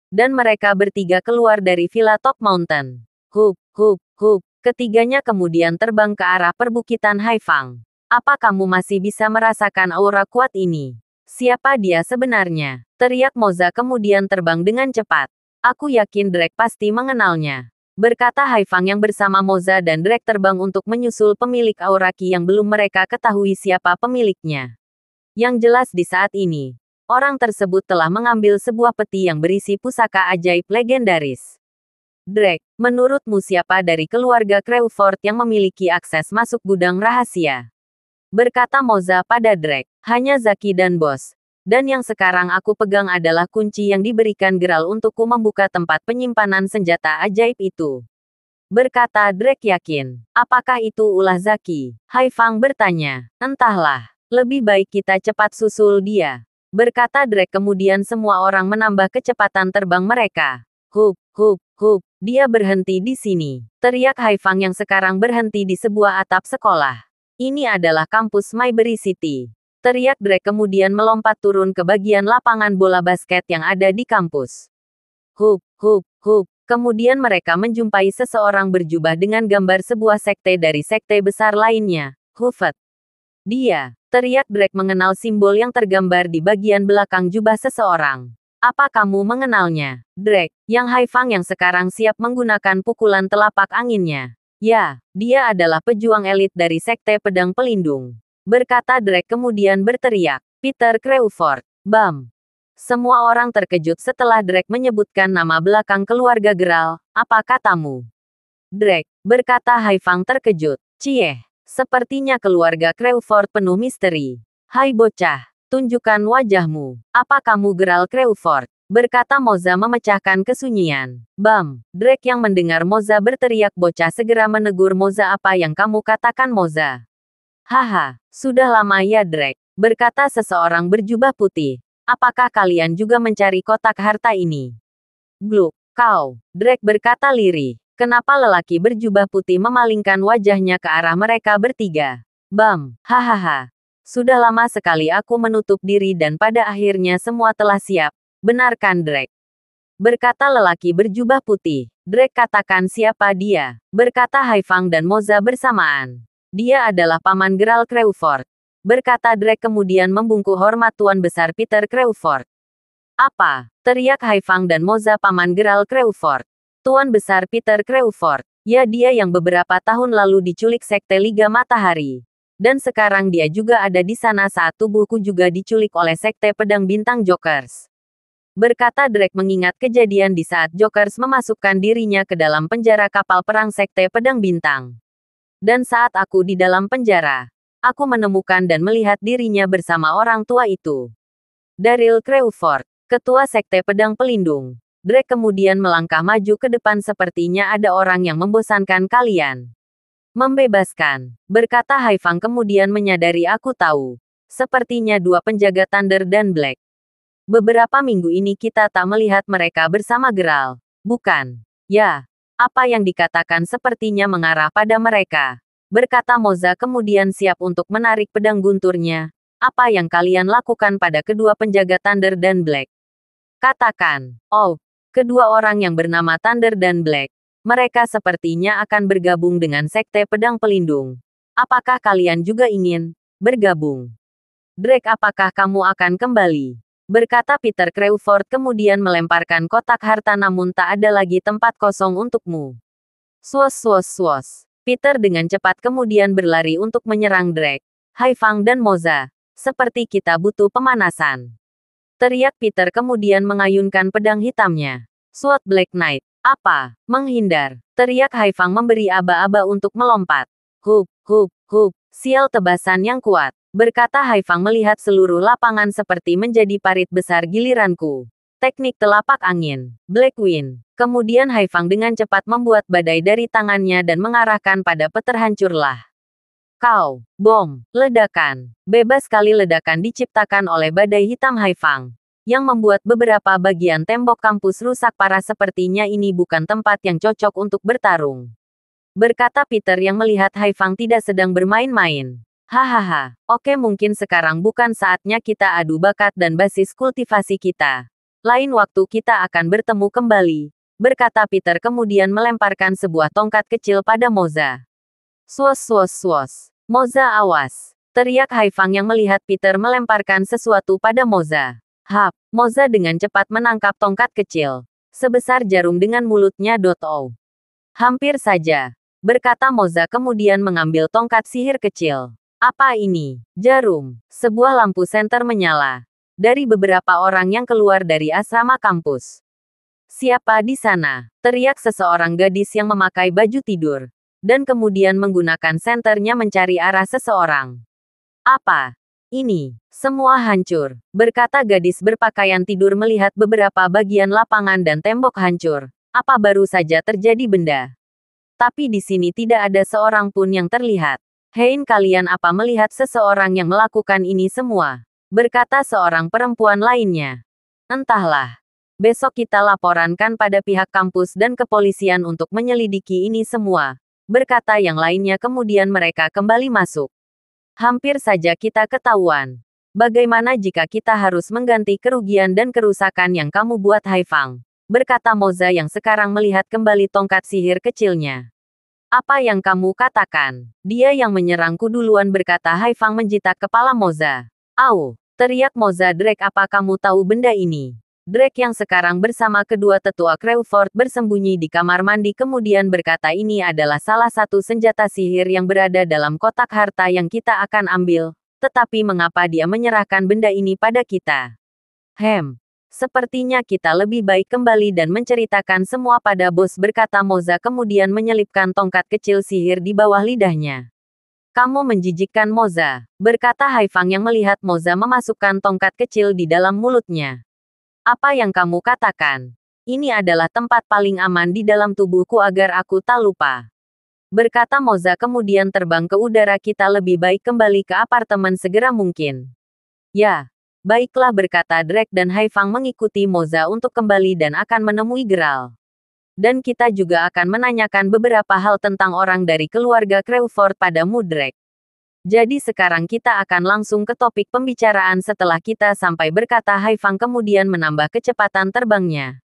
Dan mereka bertiga keluar dari Villa Top Mountain. Hup, hup, hup. Ketiganya kemudian terbang ke arah perbukitan Haifang. Apa kamu masih bisa merasakan aura kuat ini? Siapa dia sebenarnya? Teriak Moza kemudian terbang dengan cepat. Aku yakin Drake pasti mengenalnya. Berkata Haifang yang bersama Moza dan Drake terbang untuk menyusul pemilik aura ki yang belum mereka ketahui siapa pemiliknya. Yang jelas di saat ini, orang tersebut telah mengambil sebuah peti yang berisi pusaka ajaib legendaris. Drake, menurutmu siapa dari keluarga Crawford yang memiliki akses masuk gudang rahasia? Berkata Moza pada Drake, hanya Zaki dan Bos. Dan yang sekarang aku pegang adalah kunci yang diberikan Geralt untukku membuka tempat penyimpanan senjata ajaib itu. Berkata Drake yakin. Apakah itu ulah Zaki? Haifang bertanya. Entahlah. Lebih baik kita cepat susul dia. Berkata Drake kemudian semua orang menambah kecepatan terbang mereka. Hup, hup, hup. Dia berhenti di sini. Teriak Haifang yang sekarang berhenti di sebuah atap sekolah. Ini adalah kampus Mayberry City. Teriak Drake kemudian melompat turun ke bagian lapangan bola basket yang ada di kampus. Hup, hup, hup. Kemudian mereka menjumpai seseorang berjubah dengan gambar sebuah sekte dari sekte besar lainnya, Hufet. Dia, teriak Drake mengenal simbol yang tergambar di bagian belakang jubah seseorang. Apa kamu mengenalnya, Drake? Yang Haifang yang sekarang siap menggunakan pukulan telapak anginnya. Ya, dia adalah pejuang elit dari sekte pedang pelindung. Berkata Drake kemudian berteriak, Peter Crawford, Bam. Semua orang terkejut setelah Drake menyebutkan nama belakang keluarga Geralt. Apa katamu? Drake, berkata Haifang terkejut. Cieh, sepertinya keluarga Crawford penuh misteri. Hai bocah, tunjukkan wajahmu. Apa kamu Geralt Crawford? Berkata Moza memecahkan kesunyian. Bam, Drake yang mendengar Moza berteriak bocah segera menegur Moza. Apa yang kamu katakan Moza? Haha, sudah lama ya Drake, berkata seseorang berjubah putih. Apakah kalian juga mencari kotak harta ini? Gluk, kau, Drake berkata lirih. Kenapa lelaki berjubah putih memalingkan wajahnya ke arah mereka bertiga? Bam, hahaha. Sudah lama sekali aku menutup diri dan pada akhirnya semua telah siap. Benarkan Drake? Berkata lelaki berjubah putih. Drake katakan siapa dia? Berkata Haifang dan Moza bersamaan. Dia adalah Paman Geralt Crawford. Berkata Drake kemudian membungkuk hormat Tuan Besar Peter Crawford. Apa? Teriak Haifang dan Moza Paman Geralt Crawford. Tuan Besar Peter Crawford. Ya, dia yang beberapa tahun lalu diculik Sekte Liga Matahari. Dan sekarang dia juga ada di sana saat tubuhku juga diculik oleh Sekte Pedang Bintang Jokers. Berkata Drake mengingat kejadian di saat Jokers memasukkan dirinya ke dalam penjara kapal perang Sekte Pedang Bintang. Dan saat aku di dalam penjara, aku menemukan dan melihat dirinya bersama orang tua itu. Daryl Crawford, Ketua Sekte Pedang Pelindung. Drake kemudian melangkah maju ke depan sepertinya ada orang yang membosankan kalian. Membebaskan, berkata Haifang kemudian menyadari aku tahu. Sepertinya dua penjaga Thunder dan Black. Beberapa minggu ini kita tak melihat mereka bersama Geralt. Bukan? Ya. Apa yang dikatakan sepertinya mengarah pada mereka. Berkata Moza kemudian siap untuk menarik pedang gunturnya. Apa yang kalian lakukan pada kedua penjaga Thunder dan Black? Katakan, oh, kedua orang yang bernama Thunder dan Black. Mereka sepertinya akan bergabung dengan Sekte Pedang Pelindung. Apakah kalian juga ingin bergabung? Drake, apakah kamu akan kembali? Berkata Peter Crawford kemudian melemparkan kotak harta namun tak ada lagi tempat kosong untukmu. Swos. Peter dengan cepat kemudian berlari untuk menyerang Drake, Haifang dan Moza. Seperti kita butuh pemanasan. Teriak Peter kemudian mengayunkan pedang hitamnya. Sword Black Knight. Apa? Menghindar. Teriak Haifang memberi aba-aba untuk melompat. Hup. Sial tebasan yang kuat. Berkata Haifang melihat seluruh lapangan seperti menjadi parit besar giliranku. Teknik telapak angin. Black Wind. Kemudian Haifang dengan cepat membuat badai dari tangannya dan mengarahkan pada Peter. Hancurlah. Kau. Bom. Ledakan. Bebas sekali ledakan diciptakan oleh badai hitam Haifang. Yang membuat beberapa bagian tembok kampus rusak parah sepertinya ini bukan tempat yang cocok untuk bertarung. Berkata Peter yang melihat Haifang tidak sedang bermain-main. Hahaha, oke mungkin sekarang bukan saatnya kita adu bakat dan basis kultivasi kita. Lain waktu kita akan bertemu kembali. Berkata Peter kemudian melemparkan sebuah tongkat kecil pada Moza. Swos. Moza awas. Teriak Haifang yang melihat Peter melemparkan sesuatu pada Moza. Hap, Moza dengan cepat menangkap tongkat kecil. Sebesar jarum dengan mulutnya. Hampir saja. Berkata Moza kemudian mengambil tongkat sihir kecil. Apa ini? Jarum. Sebuah lampu senter menyala. Dari beberapa orang yang keluar dari asrama kampus. Siapa di sana? Teriak seseorang gadis yang memakai baju tidur. Dan kemudian menggunakan senternya mencari arah seseorang. Apa? Ini. Semua hancur. Berkata gadis berpakaian tidur melihat beberapa bagian lapangan dan tembok hancur. Apa baru saja terjadi benda? Tapi di sini tidak ada seorang pun yang terlihat. Hein, kalian apa melihat seseorang yang melakukan ini semua? Berkata seorang perempuan lainnya. Entahlah. Besok kita laporankan pada pihak kampus dan kepolisian untuk menyelidiki ini semua. Berkata yang lainnya kemudian mereka kembali masuk. Hampir saja kita ketahuan. Bagaimana jika kita harus mengganti kerugian dan kerusakan yang kamu buat Haifang? Berkata Moza yang sekarang melihat kembali tongkat sihir kecilnya. Apa yang kamu katakan? Dia yang menyerangku duluan, berkata Haifang menjitak kepala Moza. Au! Teriak Moza. Drake, apa kamu tahu benda ini? Drake yang sekarang bersama kedua tetua Crawford bersembunyi di kamar mandi kemudian berkata ini adalah salah satu senjata sihir yang berada dalam kotak harta yang kita akan ambil. Tetapi mengapa dia menyerahkan benda ini pada kita? Sepertinya kita lebih baik kembali dan menceritakan semua pada bos, berkata Moza kemudian menyelipkan tongkat kecil sihir di bawah lidahnya. Kamu menjijikkan Moza, berkata Haifang yang melihat Moza memasukkan tongkat kecil di dalam mulutnya. Apa yang kamu katakan? Ini adalah tempat paling aman di dalam tubuhku agar aku tak lupa. Berkata Moza kemudian terbang ke udara. Kita lebih baik kembali ke apartemen segera mungkin. Ya. Baiklah, berkata Drake dan Haifang mengikuti Moza untuk kembali dan akan menemui Geralt. Dan kita juga akan menanyakan beberapa hal tentang orang dari keluarga Crawford padamu, Drake. Jadi sekarang kita akan langsung ke topik pembicaraan setelah kita sampai, berkata Haifang kemudian menambah kecepatan terbangnya.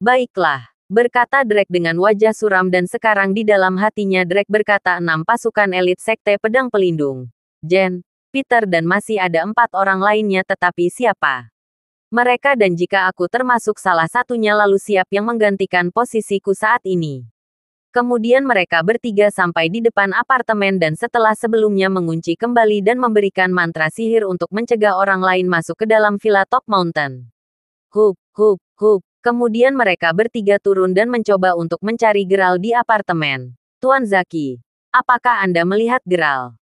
Baiklah, Berkata Drake dengan wajah suram dan sekarang di dalam hatinya Drake berkata 6 pasukan elit Sekte Pedang Pelindung. Jen, Peter dan masih ada 4 orang lainnya tetapi siapa? Mereka dan jika aku termasuk salah satunya lalu siap yang menggantikan posisiku saat ini. Kemudian mereka bertiga sampai di depan apartemen dan setelah sebelumnya mengunci kembali dan memberikan mantra sihir untuk mencegah orang lain masuk ke dalam villa Top Mountain. Hup, hup, hup. Kemudian mereka bertiga turun dan mencoba untuk mencari Geralt di apartemen. Tuan Zaki, apakah Anda melihat Geralt?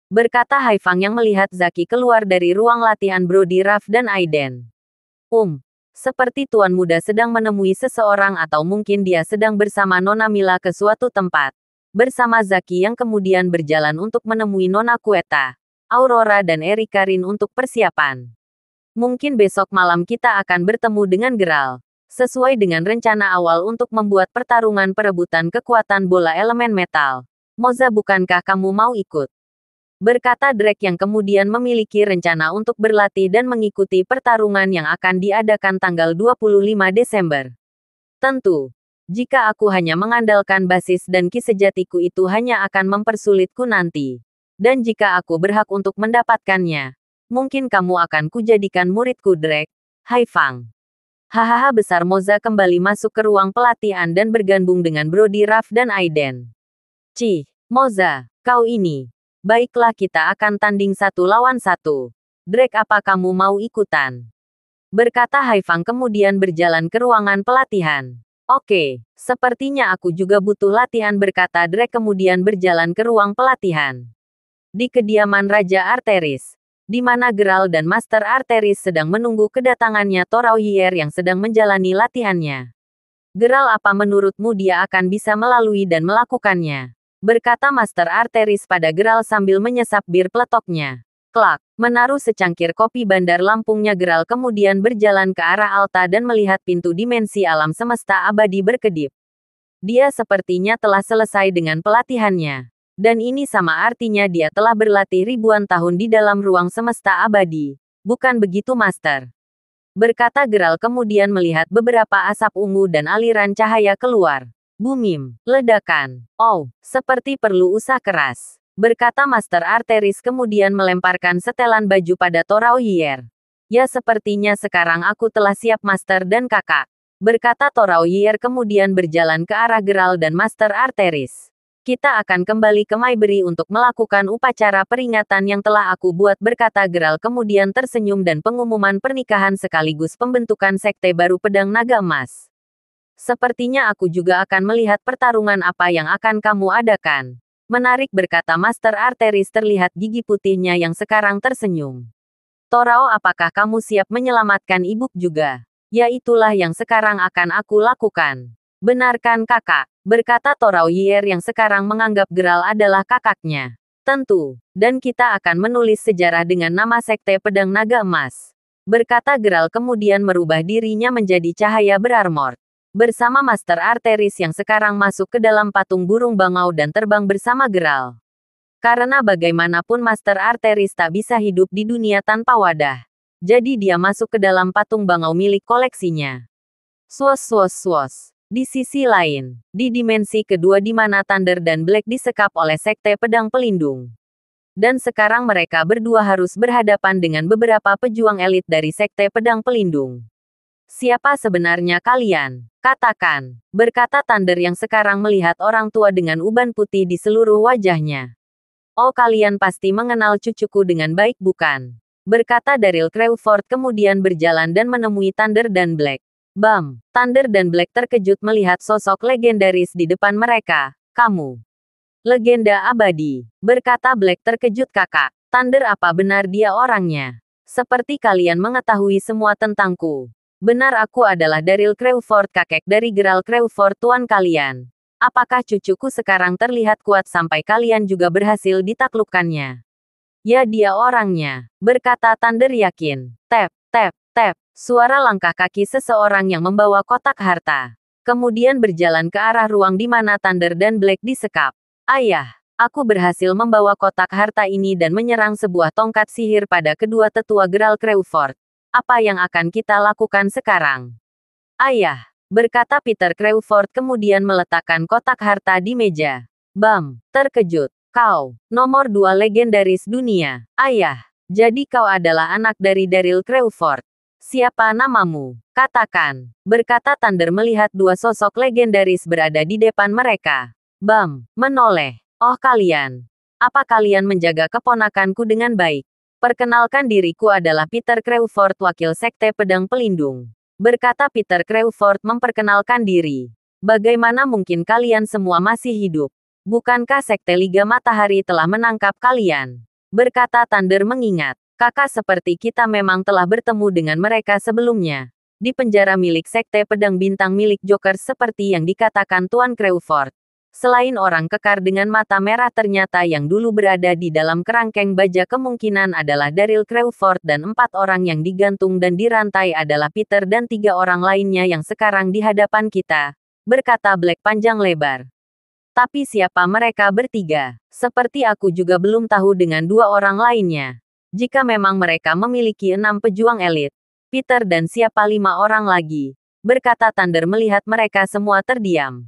Berkata Haifang yang melihat Zaki keluar dari ruang latihan Brody Ruff dan Aiden. Seperti Tuan Muda sedang menemui seseorang atau mungkin dia sedang bersama Nona Mila ke suatu tempat. Bersama Zaki yang kemudian berjalan untuk menemui Nona Quetta, Aurora dan Erika Rin untuk persiapan. Mungkin besok malam kita akan bertemu dengan Geralt. Sesuai dengan rencana awal untuk membuat pertarungan perebutan kekuatan bola elemen metal. Moza, bukankah kamu mau ikut? Berkata Drake yang kemudian memiliki rencana untuk berlatih dan mengikuti pertarungan yang akan diadakan tanggal 25 Desember. Tentu, jika aku hanya mengandalkan basis dan ki sejatiku itu hanya akan mempersulitku nanti. Dan jika aku berhak untuk mendapatkannya, mungkin kamu akan kujadikan muridku Drake, Haifang. Hahaha besar Moza kembali masuk ke ruang pelatihan dan bergabung dengan Brody Ruff dan Aiden. Cih, Moza, kau ini. Baiklah kita akan tanding 1 lawan 1. Drake, apa kamu mau ikutan? Berkata Haifang kemudian berjalan ke ruangan pelatihan. Oke, sepertinya aku juga butuh latihan, berkata Drake kemudian berjalan ke ruang pelatihan. Di kediaman Raja Arteris, di mana Geralt dan Master Arteris sedang menunggu kedatangannya Torauhier yang sedang menjalani latihannya. Geralt, apa menurutmu dia akan bisa melalui dan melakukannya? Berkata Master Arteris pada Geralt sambil menyesap bir peletoknya. Klak, menaruh secangkir kopi bandar lampungnya Geralt kemudian berjalan ke arah alta dan melihat pintu dimensi alam semesta abadi berkedip. Dia sepertinya telah selesai dengan pelatihannya. Dan ini sama artinya dia telah berlatih ribuan tahun di dalam ruang semesta abadi. Bukan begitu Master? Berkata Geralt kemudian melihat beberapa asap ungu dan aliran cahaya keluar. Bumim, ledakan. Oh, seperti perlu usaha keras. Berkata Master Arteris kemudian melemparkan setelan baju pada Torauhier. Ya sepertinya sekarang aku telah siap Master dan kakak. Berkata Torauhier kemudian berjalan ke arah Geralt dan Master Arteris. Kita akan kembali ke Maybury untuk melakukan upacara peringatan yang telah aku buat, berkata Geralt kemudian tersenyum, dan pengumuman pernikahan sekaligus pembentukan sekte baru Pedang Naga Emas. Sepertinya aku juga akan melihat pertarungan apa yang akan kamu adakan. Menarik, berkata Master Arteris terlihat gigi putihnya yang sekarang tersenyum. Torao, apakah kamu siap menyelamatkan ibu juga? Ya itulah yang sekarang akan aku lakukan. Benarkan kakak? Berkata Torauhier yang sekarang menganggap Geralt adalah kakaknya. Tentu, dan kita akan menulis sejarah dengan nama Sekte Pedang Naga Emas. Berkata Geralt kemudian merubah dirinya menjadi cahaya berarmor. Bersama Master Arteris yang sekarang masuk ke dalam patung burung bangau dan terbang bersama Geralt. Karena bagaimanapun Master Arteris tak bisa hidup di dunia tanpa wadah. Jadi dia masuk ke dalam patung bangau milik koleksinya. Swos swos swos. Di sisi lain, di dimensi kedua di mana Thunder dan Black disekap oleh Sekte Pedang Pelindung. Dan sekarang mereka berdua harus berhadapan dengan beberapa pejuang elit dari Sekte Pedang Pelindung. Siapa sebenarnya kalian? Katakan, berkata Thunder yang sekarang melihat orang tua dengan uban putih di seluruh wajahnya. Oh, kalian pasti mengenal cucuku dengan baik bukan? Berkata Daryl Crawford kemudian berjalan dan menemui Thunder dan Black. Bam! Thunder dan Black terkejut melihat sosok legendaris di depan mereka. Kamu. Legenda abadi. Berkata Black terkejut, kakak. Thunder, apa benar dia orangnya? Seperti kalian mengetahui semua tentangku. Benar, aku adalah Daryl Crawford, kakek dari Geralt Crawford, tuan kalian. Apakah cucuku sekarang terlihat kuat sampai kalian juga berhasil ditaklukkannya? Ya, dia orangnya. Berkata Thunder yakin. Tap, tap, tap. Suara langkah kaki seseorang yang membawa kotak harta. Kemudian berjalan ke arah ruang di mana Thunder dan Black disekap. Ayah, aku berhasil membawa kotak harta ini dan menyerang sebuah tongkat sihir pada kedua tetua Geralt Crawford. Apa yang akan kita lakukan sekarang? Ayah, berkata Peter Crawford kemudian meletakkan kotak harta di meja. Bam, terkejut. Kau, nomor 2 legendaris dunia. Ayah, jadi kau adalah anak dari Daryl Crawford. Siapa namamu? Katakan, berkata Thunder melihat dua sosok legendaris berada di depan mereka. Bam, menoleh. Oh kalian. Apa kalian menjaga keponakanku dengan baik? Perkenalkan diriku adalah Peter Crawford, wakil Sekte Pedang Pelindung. Berkata Peter Crawford memperkenalkan diri. Bagaimana mungkin kalian semua masih hidup? Bukankah Sekte Liga Matahari telah menangkap kalian? Berkata Thunder mengingat. Kakak seperti kita memang telah bertemu dengan mereka sebelumnya. Di penjara milik Sekte Pedang Bintang milik Joker seperti yang dikatakan Tuan Crawford. Selain orang kekar dengan mata merah ternyata yang dulu berada di dalam kerangkeng baja kemungkinan adalah Daryl Crawford dan 4 orang yang digantung dan dirantai adalah Peter dan 3 orang lainnya yang sekarang di hadapan kita. Berkata Black panjang lebar. Tapi siapa mereka bertiga? Seperti aku juga belum tahu dengan 2 orang lainnya. Jika memang mereka memiliki 6 pejuang elit. Peter dan siapa 5 orang lagi? Berkata Thunder melihat mereka semua terdiam.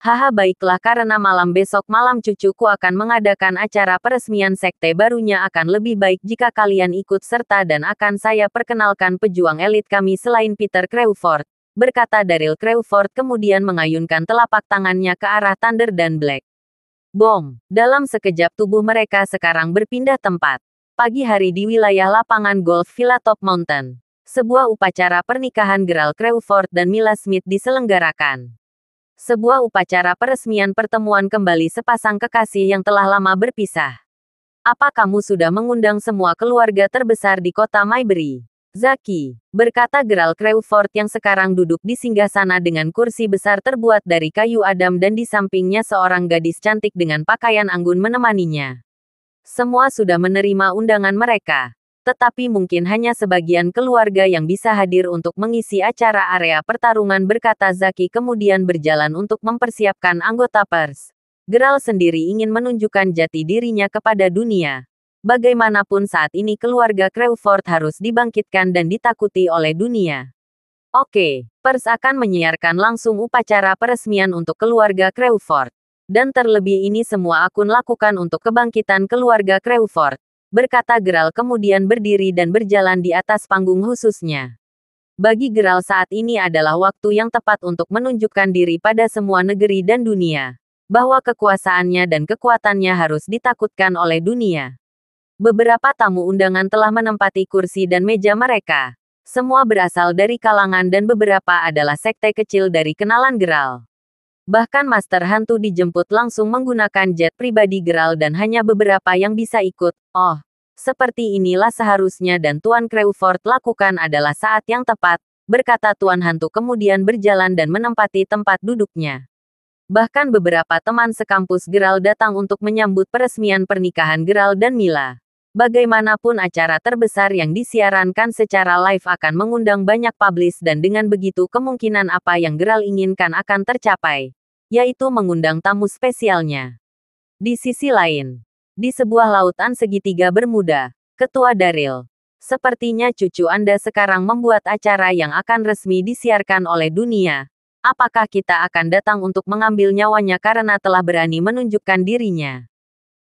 Haha baiklah karena malam besok malam cucuku akan mengadakan acara peresmian sekte barunya akan lebih baik jika kalian ikut serta dan akan saya perkenalkan pejuang elit kami selain Peter Crawford. Berkata Daryl Crawford kemudian mengayunkan telapak tangannya ke arah Thunder dan Black. Bom, dalam sekejap tubuh mereka sekarang berpindah tempat. Pagi hari di wilayah lapangan golf Villa Top Mountain. Sebuah upacara pernikahan Gerald Crawford dan Mila Smith diselenggarakan. Sebuah upacara peresmian pertemuan kembali sepasang kekasih yang telah lama berpisah. Apa kamu sudah mengundang semua keluarga terbesar di kota Maybury? Zaki, berkata Gerald Crawford yang sekarang duduk di singgasana dengan kursi besar terbuat dari kayu adam dan di sampingnya seorang gadis cantik dengan pakaian anggun menemaninya. Semua sudah menerima undangan mereka. Tetapi mungkin hanya sebagian keluarga yang bisa hadir untuk mengisi acara area pertarungan berkata Zaki kemudian berjalan untuk mempersiapkan anggota pers. Gerald sendiri ingin menunjukkan jati dirinya kepada dunia. Bagaimanapun saat ini keluarga Crawford harus dibangkitkan dan ditakuti oleh dunia. Oke, pers akan menyiarkan langsung upacara peresmian untuk keluarga Crawford. Dan terlebih ini semua akun lakukan untuk kebangkitan keluarga Crawford. Berkata Gerald kemudian berdiri dan berjalan di atas panggung khususnya. Bagi Gerald saat ini adalah waktu yang tepat untuk menunjukkan diri pada semua negeri dan dunia. Bahwa kekuasaannya dan kekuatannya harus ditakutkan oleh dunia. Beberapa tamu undangan telah menempati kursi dan meja mereka. Semua berasal dari kalangan dan beberapa adalah sekte kecil dari kenalan Gerald. Bahkan Master Hantu dijemput langsung menggunakan jet pribadi Gerald dan hanya beberapa yang bisa ikut. Oh, seperti inilah seharusnya dan Tuan Crawford lakukan adalah saat yang tepat, berkata Tuan Hantu kemudian berjalan dan menempati tempat duduknya. Bahkan beberapa teman sekampus Gerald datang untuk menyambut peresmian pernikahan Gerald dan Mila. Bagaimanapun acara terbesar yang disiarankan secara live akan mengundang banyak publis dan dengan begitu kemungkinan apa yang Gerald inginkan akan tercapai. Yaitu mengundang tamu spesialnya. Di sisi lain, di sebuah lautan segitiga Bermuda, Ketua Daryl. Sepertinya cucu Anda sekarang membuat acara yang akan resmi disiarkan oleh dunia. Apakah kita akan datang untuk mengambil nyawanya karena telah berani menunjukkan dirinya?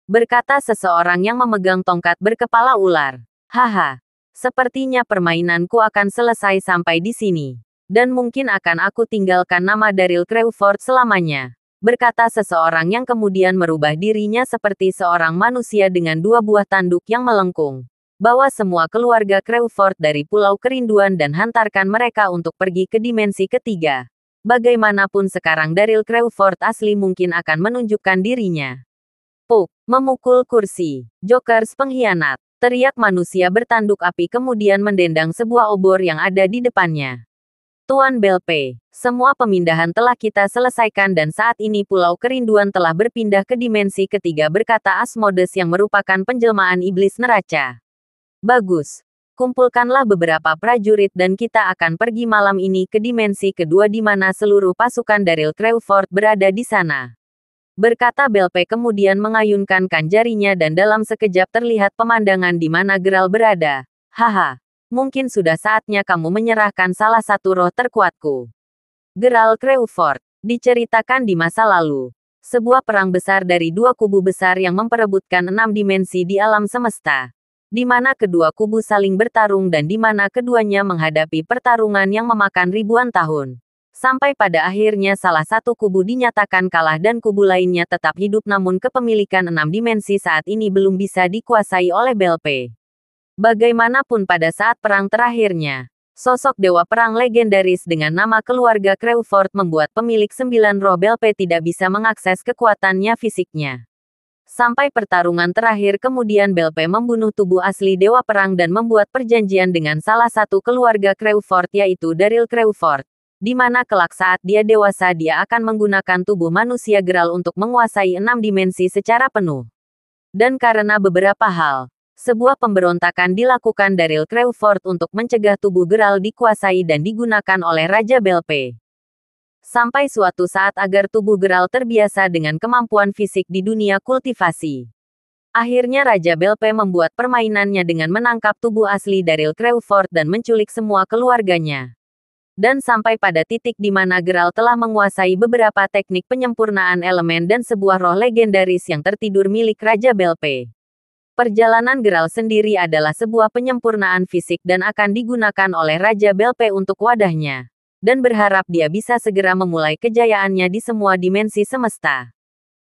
Berkata seseorang yang memegang tongkat berkepala ular. Haha, sepertinya permainanku akan selesai sampai di sini. Dan mungkin akan aku tinggalkan nama Daryl Crawford selamanya. Berkata seseorang yang kemudian merubah dirinya seperti seorang manusia dengan 2 buah tanduk yang melengkung. Bawa semua keluarga Crawford dari Pulau Kerinduan dan hantarkan mereka untuk pergi ke dimensi ketiga. Bagaimanapun sekarang Daryl Crawford asli mungkin akan menunjukkan dirinya. Puk, memukul kursi. Jokers pengkhianat. Teriak manusia bertanduk api kemudian mendendang sebuah obor yang ada di depannya. Tuan Belpe, semua pemindahan telah kita selesaikan dan saat ini Pulau Kerinduan telah berpindah ke dimensi ketiga berkata Asmodes yang merupakan penjelmaan iblis neraca. Bagus. Kumpulkanlah beberapa prajurit dan kita akan pergi malam ini ke dimensi kedua di mana seluruh pasukan Daryl Crawford berada di sana. Berkata Belpe kemudian mengayunkan jarinya dan dalam sekejap terlihat pemandangan di mana Gerald berada. Haha. Mungkin sudah saatnya kamu menyerahkan salah satu roh terkuatku. Geralt Crewford. Diceritakan di masa lalu. Sebuah perang besar dari dua kubu besar yang memperebutkan 6 dimensi di alam semesta. Di mana kedua kubu saling bertarung dan di mana keduanya menghadapi pertarungan yang memakan ribuan tahun. Sampai pada akhirnya salah satu kubu dinyatakan kalah dan kubu lainnya tetap hidup namun kepemilikan 6 dimensi saat ini belum bisa dikuasai oleh Belpe. Bagaimanapun pada saat perang terakhirnya, sosok dewa perang legendaris dengan nama keluarga Crewford membuat pemilik 9 roh Belpe tidak bisa mengakses kekuatannya fisiknya. Sampai pertarungan terakhir kemudian Belpe membunuh tubuh asli dewa perang dan membuat perjanjian dengan salah satu keluarga Crewford yaitu Daryl Crewford. Di mana kelak saat dia dewasa dia akan menggunakan tubuh manusia Geralt untuk menguasai 6 dimensi secara penuh. Dan karena beberapa hal, sebuah pemberontakan dilakukan Daryl Crewford untuk mencegah tubuh Geralt dikuasai dan digunakan oleh Raja Belpe. Sampai suatu saat agar tubuh Geralt terbiasa dengan kemampuan fisik di dunia kultivasi. Akhirnya Raja Belpe membuat permainannya dengan menangkap tubuh asli Daryl Crewford dan menculik semua keluarganya. Dan sampai pada titik di mana Geralt telah menguasai beberapa teknik penyempurnaan elemen dan sebuah roh legendaris yang tertidur milik Raja Belpe. Perjalanan Geralt sendiri adalah sebuah penyempurnaan fisik dan akan digunakan oleh Raja Belpe untuk wadahnya. Dan berharap dia bisa segera memulai kejayaannya di semua dimensi semesta.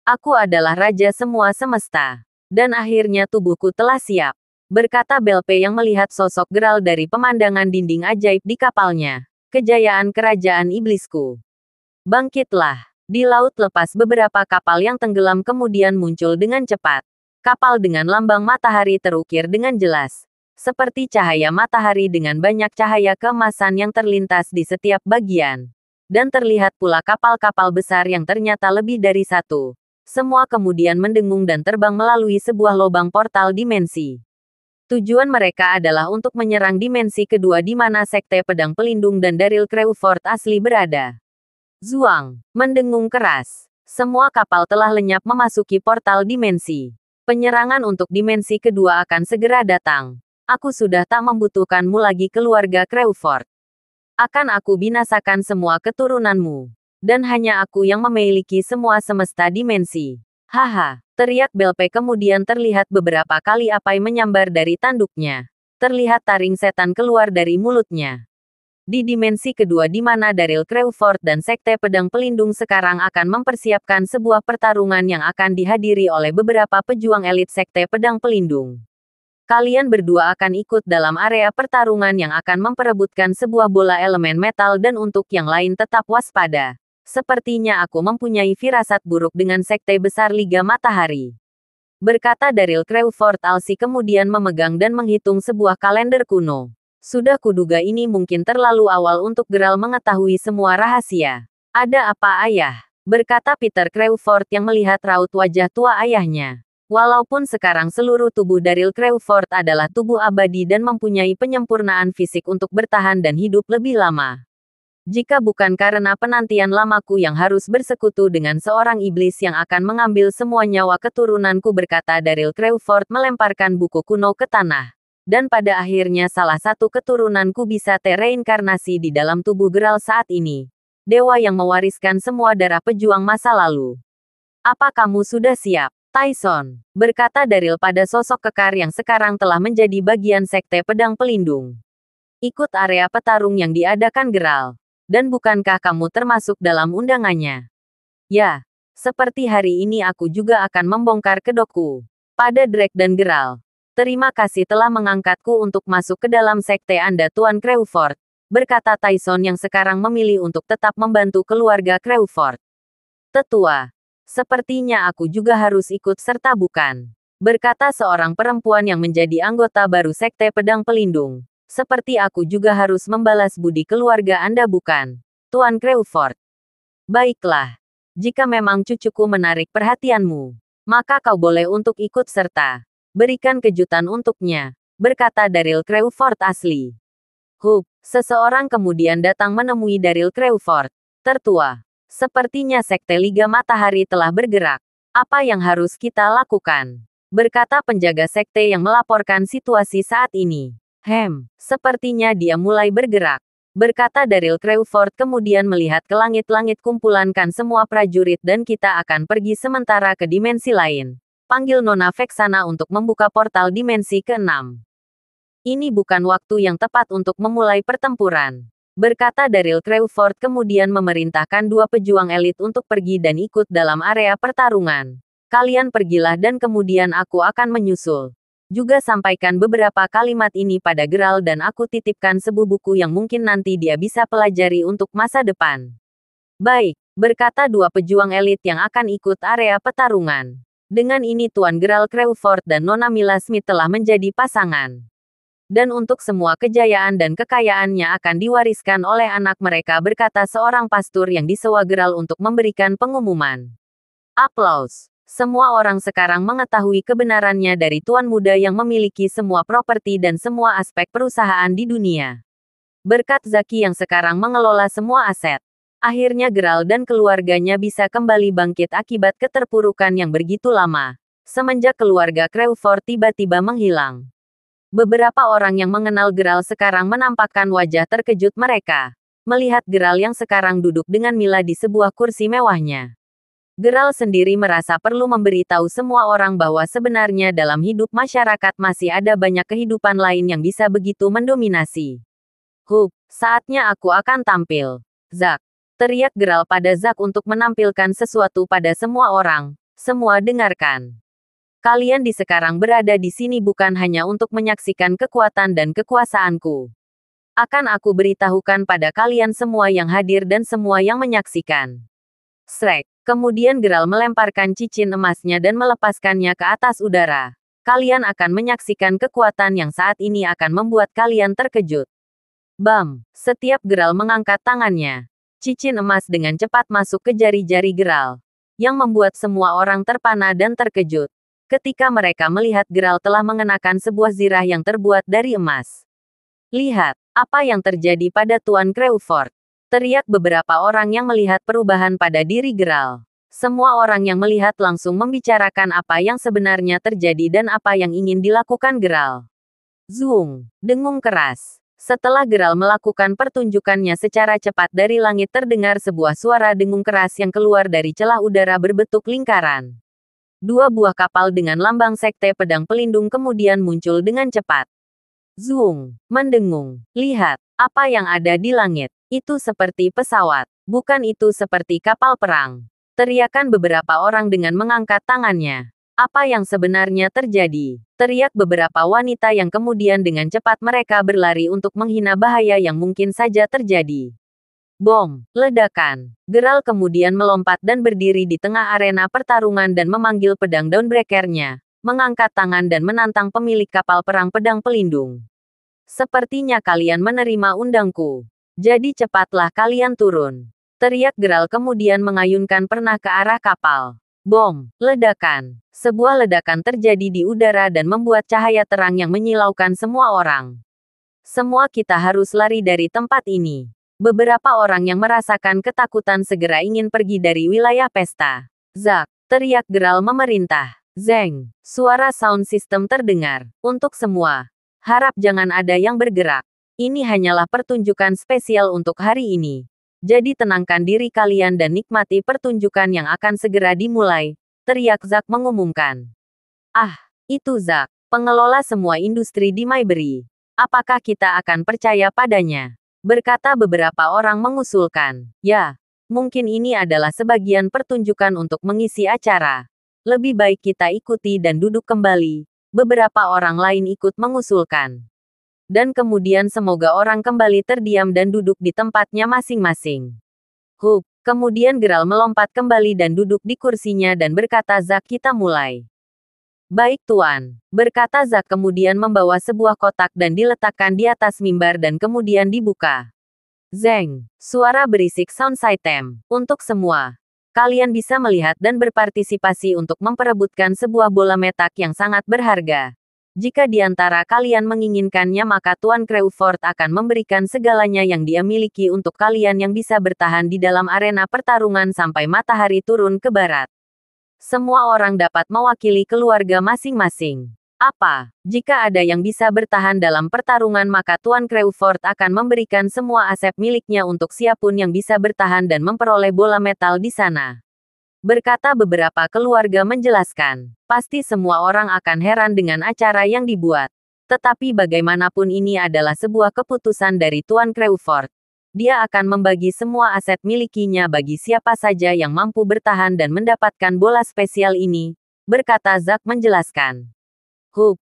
Aku adalah Raja semua semesta. Dan akhirnya tubuhku telah siap. Berkata Belpe yang melihat sosok Geralt dari pemandangan dinding ajaib di kapalnya. Kejayaan kerajaan iblisku. Bangkitlah. Di laut lepas beberapa kapal yang tenggelam kemudian muncul dengan cepat. Kapal dengan lambang matahari terukir dengan jelas. Seperti cahaya matahari dengan banyak cahaya keemasan yang terlintas di setiap bagian. Dan terlihat pula kapal-kapal besar yang ternyata lebih dari satu. Semua kemudian mendengung dan terbang melalui sebuah lubang portal dimensi. Tujuan mereka adalah untuk menyerang dimensi kedua di mana Sekte Pedang Pelindung dan Daryl Crewford asli berada. Zuang, mendengung keras. Semua kapal telah lenyap memasuki portal dimensi. Penyerangan untuk dimensi kedua akan segera datang. Aku sudah tak membutuhkanmu lagi keluarga Crewford. Akan aku binasakan semua keturunanmu. Dan hanya aku yang memiliki semua semesta dimensi. Haha, teriak Belpe kemudian terlihat beberapa kali apai menyambar dari tanduknya. Terlihat taring setan keluar dari mulutnya. Di dimensi kedua di mana Daryl Crewford dan Sekte Pedang Pelindung sekarang akan mempersiapkan sebuah pertarungan yang akan dihadiri oleh beberapa pejuang elit Sekte Pedang Pelindung. Kalian berdua akan ikut dalam area pertarungan yang akan memperebutkan sebuah bola elemen metal dan untuk yang lain tetap waspada. Sepertinya aku mempunyai firasat buruk dengan Sekte Besar Liga Matahari. Berkata Daryl Crewford Alsi kemudian memegang dan menghitung sebuah kalender kuno. Sudah kuduga ini mungkin terlalu awal untuk Geralt mengetahui semua rahasia. Ada apa ayah? Berkata Peter Crewford yang melihat raut wajah tua ayahnya. Walaupun sekarang seluruh tubuh Daryl Crewford adalah tubuh abadi dan mempunyai penyempurnaan fisik untuk bertahan dan hidup lebih lama. Jika bukan karena penantian lamaku yang harus bersekutu dengan seorang iblis yang akan mengambil semua nyawa keturunanku berkata Daryl Crewford melemparkan buku kuno ke tanah. Dan pada akhirnya salah satu keturunanku bisa tereinkarnasi di dalam tubuh Geralt saat ini. Dewa yang mewariskan semua darah pejuang masa lalu. Apa kamu sudah siap? Tyson, berkata Daryl pada sosok kekar yang sekarang telah menjadi bagian Sekte Pedang Pelindung. Ikut area petarung yang diadakan Geralt. Dan bukankah kamu termasuk dalam undangannya? Ya, seperti hari ini aku juga akan membongkar kedokku. Pada Drake dan Geralt. Terima kasih telah mengangkatku untuk masuk ke dalam sekte Anda Tuan Crewford. Berkata Tyson yang sekarang memilih untuk tetap membantu keluarga Crewford. Tetua. Sepertinya aku juga harus ikut serta bukan? Berkata seorang perempuan yang menjadi anggota baru Sekte Pedang Pelindung. Seperti aku juga harus membalas budi keluarga Anda bukan? Tuan Crewford. Baiklah. Jika memang cucuku menarik perhatianmu, maka kau boleh untuk ikut serta. Berikan kejutan untuknya. Berkata Daryl Crewford asli. Seseorang kemudian datang menemui Daryl Crewford. Tertua. Sepertinya Sekte Liga Matahari telah bergerak. Apa yang harus kita lakukan? Berkata penjaga sekte yang melaporkan situasi saat ini. Sepertinya dia mulai bergerak. Berkata Daryl Crawford kemudian melihat ke langit-langit kumpulankan semua prajurit dan kita akan pergi sementara ke dimensi lain. Panggil Nona Vexana untuk membuka portal dimensi ke-6. Ini bukan waktu yang tepat untuk memulai pertempuran. Berkata Daryl Crawford kemudian memerintahkan dua pejuang elit untuk pergi dan ikut dalam area pertarungan. Kalian pergilah dan kemudian aku akan menyusul. Juga sampaikan beberapa kalimat ini pada Geralt dan aku titipkan sebuah buku yang mungkin nanti dia bisa pelajari untuk masa depan. Baik, berkata dua pejuang elit yang akan ikut area pertarungan. Dengan ini Tuan Geralt Crawford dan Nona Mila Smith telah menjadi pasangan. Dan untuk semua kejayaan dan kekayaannya akan diwariskan oleh anak mereka, berkata seorang pastor yang disewa Geralt untuk memberikan pengumuman. Aplaus. Semua orang sekarang mengetahui kebenarannya dari tuan muda yang memiliki semua properti dan semua aspek perusahaan di dunia. Berkat Zaki yang sekarang mengelola semua aset. Akhirnya Geralt dan keluarganya bisa kembali bangkit akibat keterpurukan yang begitu lama. Semenjak keluarga Crawford tiba-tiba menghilang. Beberapa orang yang mengenal Geralt sekarang menampakkan wajah terkejut mereka. Melihat Geralt yang sekarang duduk dengan Mila di sebuah kursi mewahnya. Geralt sendiri merasa perlu memberitahu semua orang bahwa sebenarnya dalam hidup masyarakat masih ada banyak kehidupan lain yang bisa begitu mendominasi. Saatnya aku akan tampil. Zack. Teriak Geralt pada Zack untuk menampilkan sesuatu pada semua orang. Semua dengarkan. Kalian di sekarang berada di sini bukan hanya untuk menyaksikan kekuatan dan kekuasaanku. Akan aku beritahukan pada kalian semua yang hadir dan semua yang menyaksikan. Shrek. Kemudian Geralt melemparkan cincin emasnya dan melepaskannya ke atas udara. Kalian akan menyaksikan kekuatan yang saat ini akan membuat kalian terkejut. Bam! Setiap Geralt mengangkat tangannya. Cincin emas dengan cepat masuk ke jari-jari Geralt. Yang membuat semua orang terpana dan terkejut. Ketika mereka melihat Geralt telah mengenakan sebuah zirah yang terbuat dari emas. Lihat, apa yang terjadi pada Tuan Crawford. Teriak beberapa orang yang melihat perubahan pada diri Geralt. Semua orang yang melihat langsung membicarakan apa yang sebenarnya terjadi dan apa yang ingin dilakukan Geralt. Zoom, dengung keras. Setelah Geralt melakukan pertunjukannya secara cepat dari langit terdengar sebuah suara dengung keras yang keluar dari celah udara berbentuk lingkaran. Dua buah kapal dengan lambang sekte pedang pelindung kemudian muncul dengan cepat. Zoom, mendengung. Lihat, apa yang ada di langit. Itu seperti pesawat. Bukan itu seperti kapal perang. Teriakan beberapa orang dengan mengangkat tangannya. Apa yang sebenarnya terjadi? Teriak beberapa wanita yang kemudian dengan cepat mereka berlari untuk menghina bahaya yang mungkin saja terjadi. Bom! Ledakan. Geralt kemudian melompat dan berdiri di tengah arena pertarungan dan memanggil pedang Dawnbreaker-nya, mengangkat tangan dan menantang pemilik kapal perang pedang pelindung. Sepertinya kalian menerima undangku. Jadi cepatlah kalian turun. Teriak Geralt kemudian mengayunkan panah ke arah kapal. Bom! Ledakan. Sebuah ledakan terjadi di udara dan membuat cahaya terang yang menyilaukan semua orang. Semua kita harus lari dari tempat ini. Beberapa orang yang merasakan ketakutan segera ingin pergi dari wilayah pesta. Zack, teriak Geralt memerintah. Zeng, suara sound system terdengar. Untuk semua. Harap jangan ada yang bergerak. Ini hanyalah pertunjukan spesial untuk hari ini. Jadi tenangkan diri kalian dan nikmati pertunjukan yang akan segera dimulai. Teriak Zack mengumumkan. Ah, itu Zack, pengelola semua industri di Maybury. Apakah kita akan percaya padanya? Berkata beberapa orang mengusulkan. Ya, mungkin ini adalah sebagian pertunjukan untuk mengisi acara. Lebih baik kita ikuti dan duduk kembali. Beberapa orang lain ikut mengusulkan. Dan kemudian semoga orang kembali terdiam dan duduk di tempatnya masing-masing. Kemudian Geralt melompat kembali dan duduk di kursinya dan berkata, Zack, kita mulai. Baik Tuan, berkata Zack kemudian membawa sebuah kotak dan diletakkan di atas mimbar dan kemudian dibuka. Zeng, suara berisik sound system. Untuk semua. Kalian bisa melihat dan berpartisipasi untuk memperebutkan sebuah bola metak yang sangat berharga. Jika di antara kalian menginginkannya maka Tuan Crawford akan memberikan segalanya yang dia miliki untuk kalian yang bisa bertahan di dalam arena pertarungan sampai matahari turun ke barat. Semua orang dapat mewakili keluarga masing-masing. Apa? Jika ada yang bisa bertahan dalam pertarungan maka Tuan Crawford akan memberikan semua aset miliknya untuk siapapun yang bisa bertahan dan memperoleh bola metal di sana. Berkata beberapa keluarga menjelaskan. Pasti semua orang akan heran dengan acara yang dibuat. Tetapi bagaimanapun ini adalah sebuah keputusan dari Tuan Crawford. Dia akan membagi semua aset milikinya bagi siapa saja yang mampu bertahan dan mendapatkan bola spesial ini, berkata Zack menjelaskan.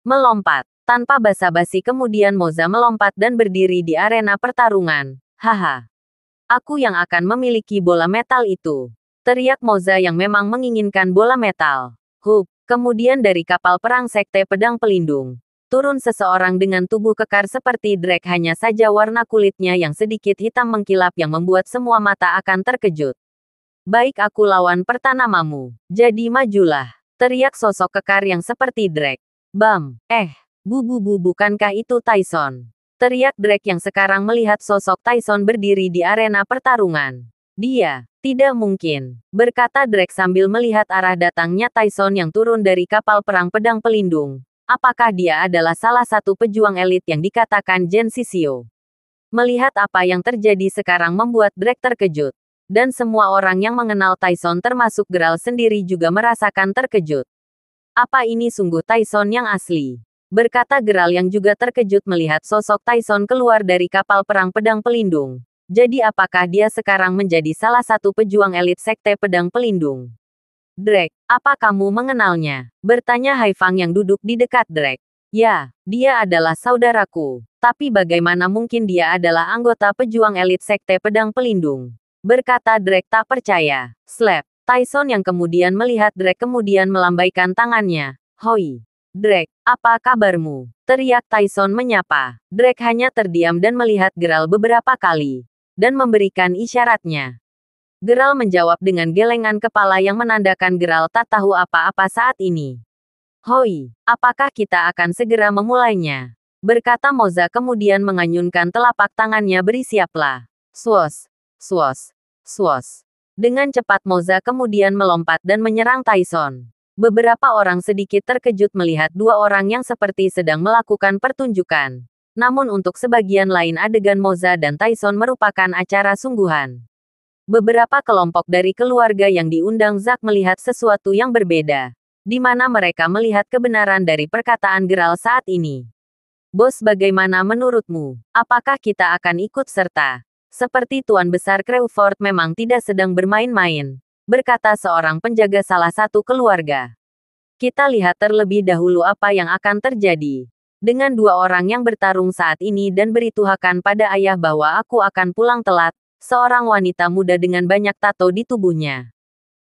Melompat. Tanpa basa-basi kemudian Moza melompat dan berdiri di arena pertarungan. Haha. Aku yang akan memiliki bola metal itu. Teriak Moza yang memang menginginkan bola metal. Kemudian dari kapal perang Sekte Pedang Pelindung. Turun seseorang dengan tubuh kekar seperti Drake, hanya saja warna kulitnya yang sedikit hitam mengkilap yang membuat semua mata akan terkejut. Baik, aku lawan pertanamamu. Jadi majulah. Teriak sosok kekar yang seperti Drake. Bam! Bukankah itu Tyson? Teriak Drake yang sekarang melihat sosok Tyson berdiri di arena pertarungan. Dia, tidak mungkin, berkata Drake sambil melihat arah datangnya Tyson yang turun dari kapal perang pedang pelindung. Apakah dia adalah salah satu pejuang elit yang dikatakan Gen Sisio? Melihat apa yang terjadi sekarang membuat Drake terkejut. Dan semua orang yang mengenal Tyson termasuk Geralt sendiri juga merasakan terkejut. Apa ini sungguh Tyson yang asli? Berkata Geralt yang juga terkejut melihat sosok Tyson keluar dari kapal perang pedang pelindung. Jadi apakah dia sekarang menjadi salah satu pejuang elit Sekte Pedang Pelindung? Drake, apa kamu mengenalnya? Bertanya Haifang yang duduk di dekat Drake. Ya, dia adalah saudaraku. Tapi bagaimana mungkin dia adalah anggota pejuang elit Sekte Pedang Pelindung? Berkata Drake tak percaya. Slap. Tyson yang kemudian melihat Drake kemudian melambaikan tangannya. Hoi. Drake, apa kabarmu? Teriak Tyson menyapa. Drake hanya terdiam dan melihat Geralt beberapa kali. Dan memberikan isyaratnya. Geralt menjawab dengan gelengan kepala yang menandakan Geralt tak tahu apa-apa saat ini. Hoi, apakah kita akan segera memulainya? Berkata Moza kemudian menganyunkan telapak tangannya beri siaplah. Swos, swos, swos. Dengan cepat Moza kemudian melompat dan menyerang Tyson. Beberapa orang sedikit terkejut melihat dua orang yang seperti sedang melakukan pertunjukan. Namun untuk sebagian lain adegan Moza dan Tyson merupakan acara sungguhan. Beberapa kelompok dari keluarga yang diundang Zack melihat sesuatu yang berbeda. Di mana mereka melihat kebenaran dari perkataan Geralt saat ini. Bos, bagaimana menurutmu? Apakah kita akan ikut serta? Seperti Tuan Besar Crawford memang tidak sedang bermain-main, berkata seorang penjaga salah satu keluarga. Kita lihat terlebih dahulu apa yang akan terjadi. Dengan dua orang yang bertarung saat ini dan berituhakan pada ayah bahwa aku akan pulang telat, seorang wanita muda dengan banyak tato di tubuhnya.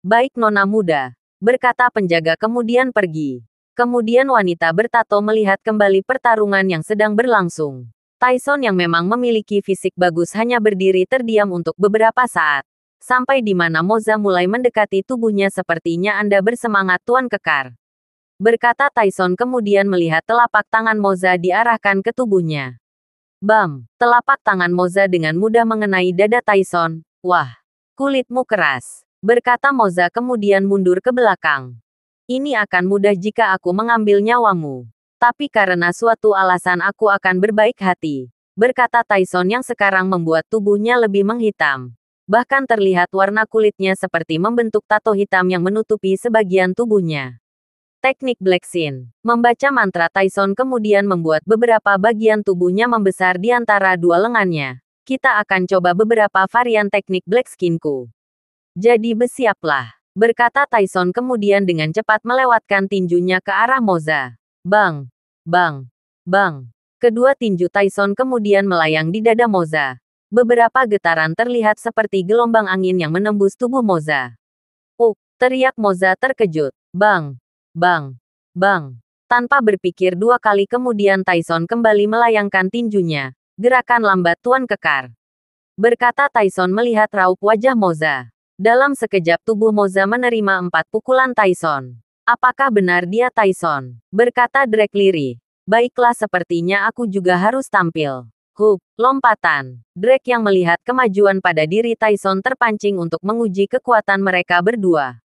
Baik nona muda, berkata penjaga kemudian pergi. Kemudian wanita bertato melihat kembali pertarungan yang sedang berlangsung. Tyson yang memang memiliki fisik bagus hanya berdiri terdiam untuk beberapa saat. Sampai di mana Moza mulai mendekati tubuhnya. Sepertinya Anda bersemangat Tuan Kekar. Berkata Tyson kemudian melihat telapak tangan Moza diarahkan ke tubuhnya. Bam! Telapak tangan Moza dengan mudah mengenai dada Tyson. Wah! Kulitmu keras. Berkata Moza kemudian mundur ke belakang. Ini akan mudah jika aku mengambil nyawamu. Tapi karena suatu alasan aku akan berbaik hati. Berkata Tyson yang sekarang membuat tubuhnya lebih menghitam. Bahkan terlihat warna kulitnya seperti membentuk tato hitam yang menutupi sebagian tubuhnya. Teknik Black Skin. Membaca mantra Tyson kemudian membuat beberapa bagian tubuhnya membesar di antara dua lengannya. Kita akan coba beberapa varian teknik Black Skinku. Jadi bersiaplah. Berkata Tyson kemudian dengan cepat melewatkan tinjunya ke arah Moza. Bang! Bang! Bang! Kedua tinju Tyson kemudian melayang di dada Moza. Beberapa getaran terlihat seperti gelombang angin yang menembus tubuh Moza. Teriak Moza terkejut. Bang! Bang! Bang! Tanpa berpikir dua kali kemudian Tyson kembali melayangkan tinjunya. Gerakan lambat Tuan Kekar. Berkata Tyson melihat raup wajah Moza. Dalam sekejap tubuh Moza menerima 4 pukulan Tyson. Apakah benar dia Tyson? Berkata Drake lirih. Baiklah, sepertinya aku juga harus tampil. Lompatan. Drake yang melihat kemajuan pada diri Tyson terpancing untuk menguji kekuatan mereka berdua.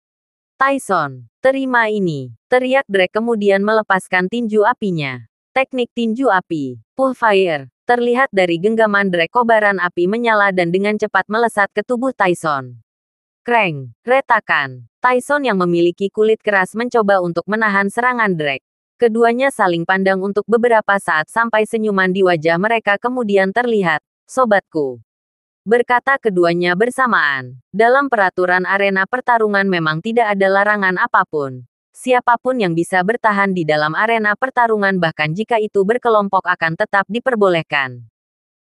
Tyson, Terima ini, teriak Drake kemudian melepaskan tinju apinya. Teknik tinju api, Pull Fire, terlihat dari genggaman Drake. Kobaran api menyala dan dengan cepat melesat ke tubuh Tyson. Kreng, retakan. Tyson yang memiliki kulit keras mencoba untuk menahan serangan Drake. Keduanya saling pandang untuk beberapa saat sampai senyuman di wajah mereka kemudian terlihat. Sobatku, berkata keduanya bersamaan. Dalam peraturan arena pertarungan memang tidak ada larangan apapun. Siapapun yang bisa bertahan di dalam arena pertarungan bahkan jika itu berkelompok akan tetap diperbolehkan.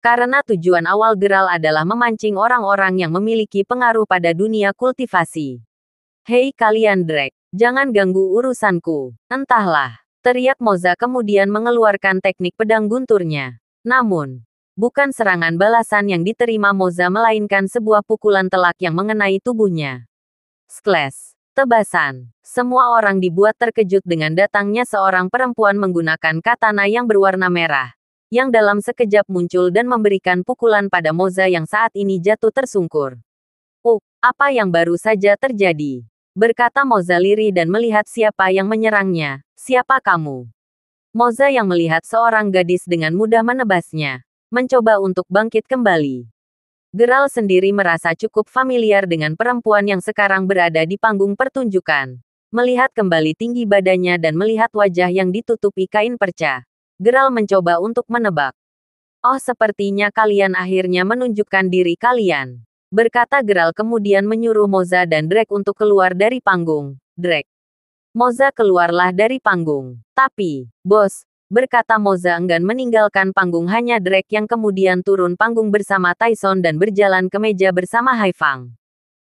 Karena tujuan awal Geralt adalah memancing orang-orang yang memiliki pengaruh pada dunia kultivasi. Hei kalian Drake, jangan ganggu urusanku. Entahlah, teriak Moza kemudian mengeluarkan teknik pedang gunturnya. Namun, bukan serangan balasan yang diterima Moza melainkan sebuah pukulan telak yang mengenai tubuhnya. Sklash, tebasan. Semua orang dibuat terkejut dengan datangnya seorang perempuan menggunakan katana yang berwarna merah, yang dalam sekejap muncul dan memberikan pukulan pada Moza yang saat ini jatuh tersungkur. Apa yang baru saja terjadi? Berkata Moza lirih dan melihat siapa yang menyerangnya. Siapa kamu? Moza yang melihat seorang gadis dengan mudah menebasnya, mencoba untuk bangkit kembali. Geralt sendiri merasa cukup familiar dengan perempuan yang sekarang berada di panggung pertunjukan. Melihat kembali tinggi badannya dan melihat wajah yang ditutupi kain perca, Geralt mencoba untuk menebak. Oh, sepertinya kalian akhirnya menunjukkan diri kalian. Berkata Geralt kemudian menyuruh Moza dan Drake untuk keluar dari panggung. Drake. Moza keluarlah dari panggung. Tapi, bos, berkata Moza enggan meninggalkan panggung, hanya Drake yang kemudian turun panggung bersama Tyson dan berjalan ke meja bersama Haifang.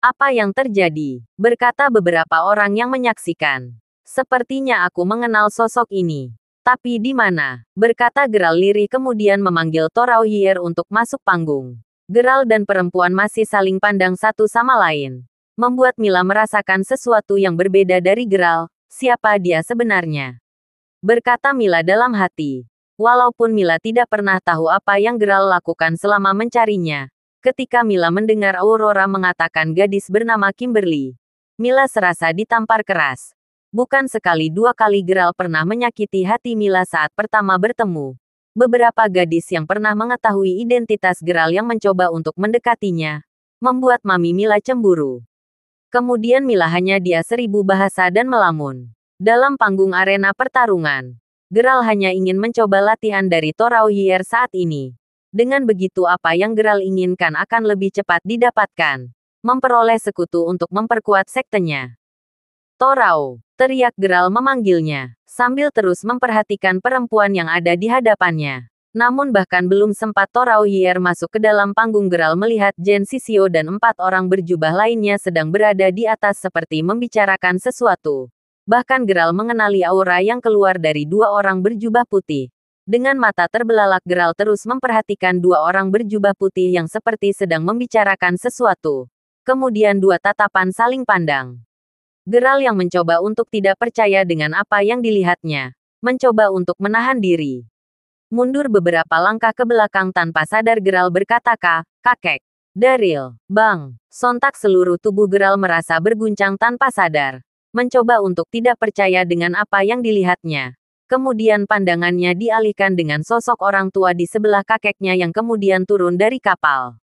Apa yang terjadi? Berkata beberapa orang yang menyaksikan. Sepertinya aku mengenal sosok ini. Tapi di mana? Berkata Geralt lirih kemudian memanggil Torauhier untuk masuk panggung. Geralt dan perempuan masih saling pandang satu sama lain. Membuat Mila merasakan sesuatu yang berbeda dari Geralt. Siapa dia sebenarnya? Berkata Mila dalam hati. Walaupun Mila tidak pernah tahu apa yang Geralt lakukan selama mencarinya. Ketika Mila mendengar Aurora mengatakan gadis bernama Kimberly, Mila serasa ditampar keras. Bukan sekali dua kali Geralt pernah menyakiti hati Mila saat pertama bertemu. Beberapa gadis yang pernah mengetahui identitas Geralt yang mencoba untuk mendekatinya, membuat Mami Mila cemburu. Kemudian Mila hanya dia 1000 bahasa dan melamun. Dalam panggung arena pertarungan, Geralt hanya ingin mencoba latihan dari Torauhier saat ini. Dengan begitu apa yang Geralt inginkan akan lebih cepat didapatkan. Memperoleh sekutu untuk memperkuat sektenya. Torau, teriak Geralt memanggilnya, sambil terus memperhatikan perempuan yang ada di hadapannya. Namun bahkan belum sempat Torauhier masuk ke dalam panggung, Geralt melihat Jen Sisio dan 4 orang berjubah lainnya sedang berada di atas seperti membicarakan sesuatu. Bahkan Geralt mengenali aura yang keluar dari 2 orang berjubah putih. Dengan mata terbelalak Geralt terus memperhatikan 2 orang berjubah putih yang seperti sedang membicarakan sesuatu. Kemudian 2 tatapan saling pandang. Geralt yang mencoba untuk tidak percaya dengan apa yang dilihatnya. Mencoba untuk menahan diri. Mundur beberapa langkah ke belakang tanpa sadar Geralt berkata, kakek. Daril, bang. Sontak seluruh tubuh Geralt merasa berguncang tanpa sadar. Mencoba untuk tidak percaya dengan apa yang dilihatnya. Kemudian pandangannya dialihkan dengan sosok orang tua di sebelah kakeknya yang kemudian turun dari kapal.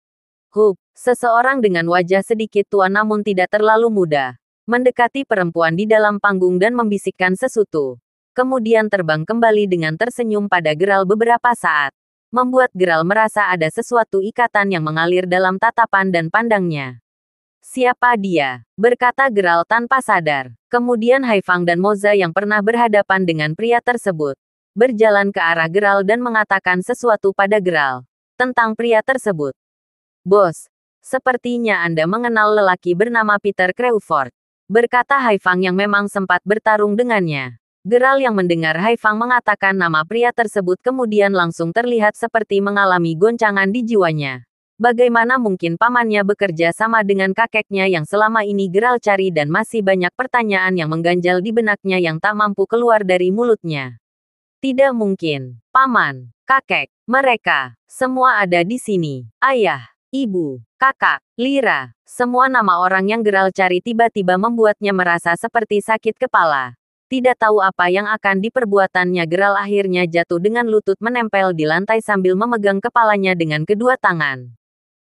Seseorang dengan wajah sedikit tua namun tidak terlalu muda. Mendekati perempuan di dalam panggung dan membisikkan sesuatu. Kemudian terbang kembali dengan tersenyum pada Geralt beberapa saat. Membuat Geralt merasa ada sesuatu ikatan yang mengalir dalam tatapan dan pandangnya. Siapa dia? Berkata Geralt tanpa sadar. Kemudian Haifang dan Moza yang pernah berhadapan dengan pria tersebut, berjalan ke arah Geralt dan mengatakan sesuatu pada Geralt. Tentang pria tersebut. Bos, sepertinya Anda mengenal lelaki bernama Peter Crawford. Berkata Haifang yang memang sempat bertarung dengannya. Geralt yang mendengar Haifang mengatakan nama pria tersebut kemudian langsung terlihat seperti mengalami goncangan di jiwanya. Bagaimana mungkin pamannya bekerja sama dengan kakeknya yang selama ini Geralt cari dan masih banyak pertanyaan yang mengganjal di benaknya yang tak mampu keluar dari mulutnya. Tidak mungkin. Paman, kakek, mereka, semua ada di sini. Ayah, Ibu, kakak, Lira, semua nama orang yang Geralt cari tiba-tiba membuatnya merasa seperti sakit kepala. Tidak tahu apa yang akan diperbuatannya, Geralt akhirnya jatuh dengan lutut menempel di lantai sambil memegang kepalanya dengan kedua tangan.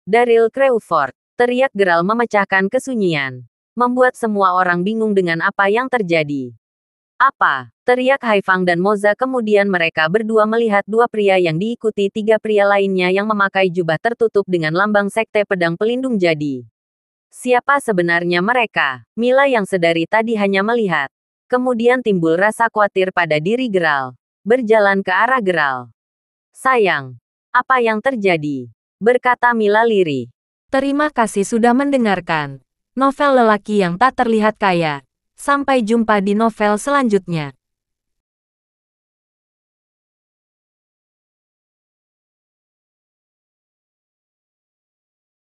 Daryl Crawford, teriak Geralt memecahkan kesunyian. Membuat semua orang bingung dengan apa yang terjadi. Apa? Teriak Haifang dan Moza, kemudian mereka berdua melihat dua pria yang diikuti tiga pria lainnya yang memakai jubah tertutup dengan lambang Sekte Pedang Pelindung Jadi. Siapa sebenarnya mereka? Mila yang sedari tadi hanya melihat. Kemudian timbul rasa khawatir pada diri Geralt. Berjalan ke arah Geralt. Sayang, apa yang terjadi? Berkata Mila lirih. Terima kasih sudah mendengarkan novel lelaki yang tak terlihat kaya. Sampai jumpa di novel selanjutnya.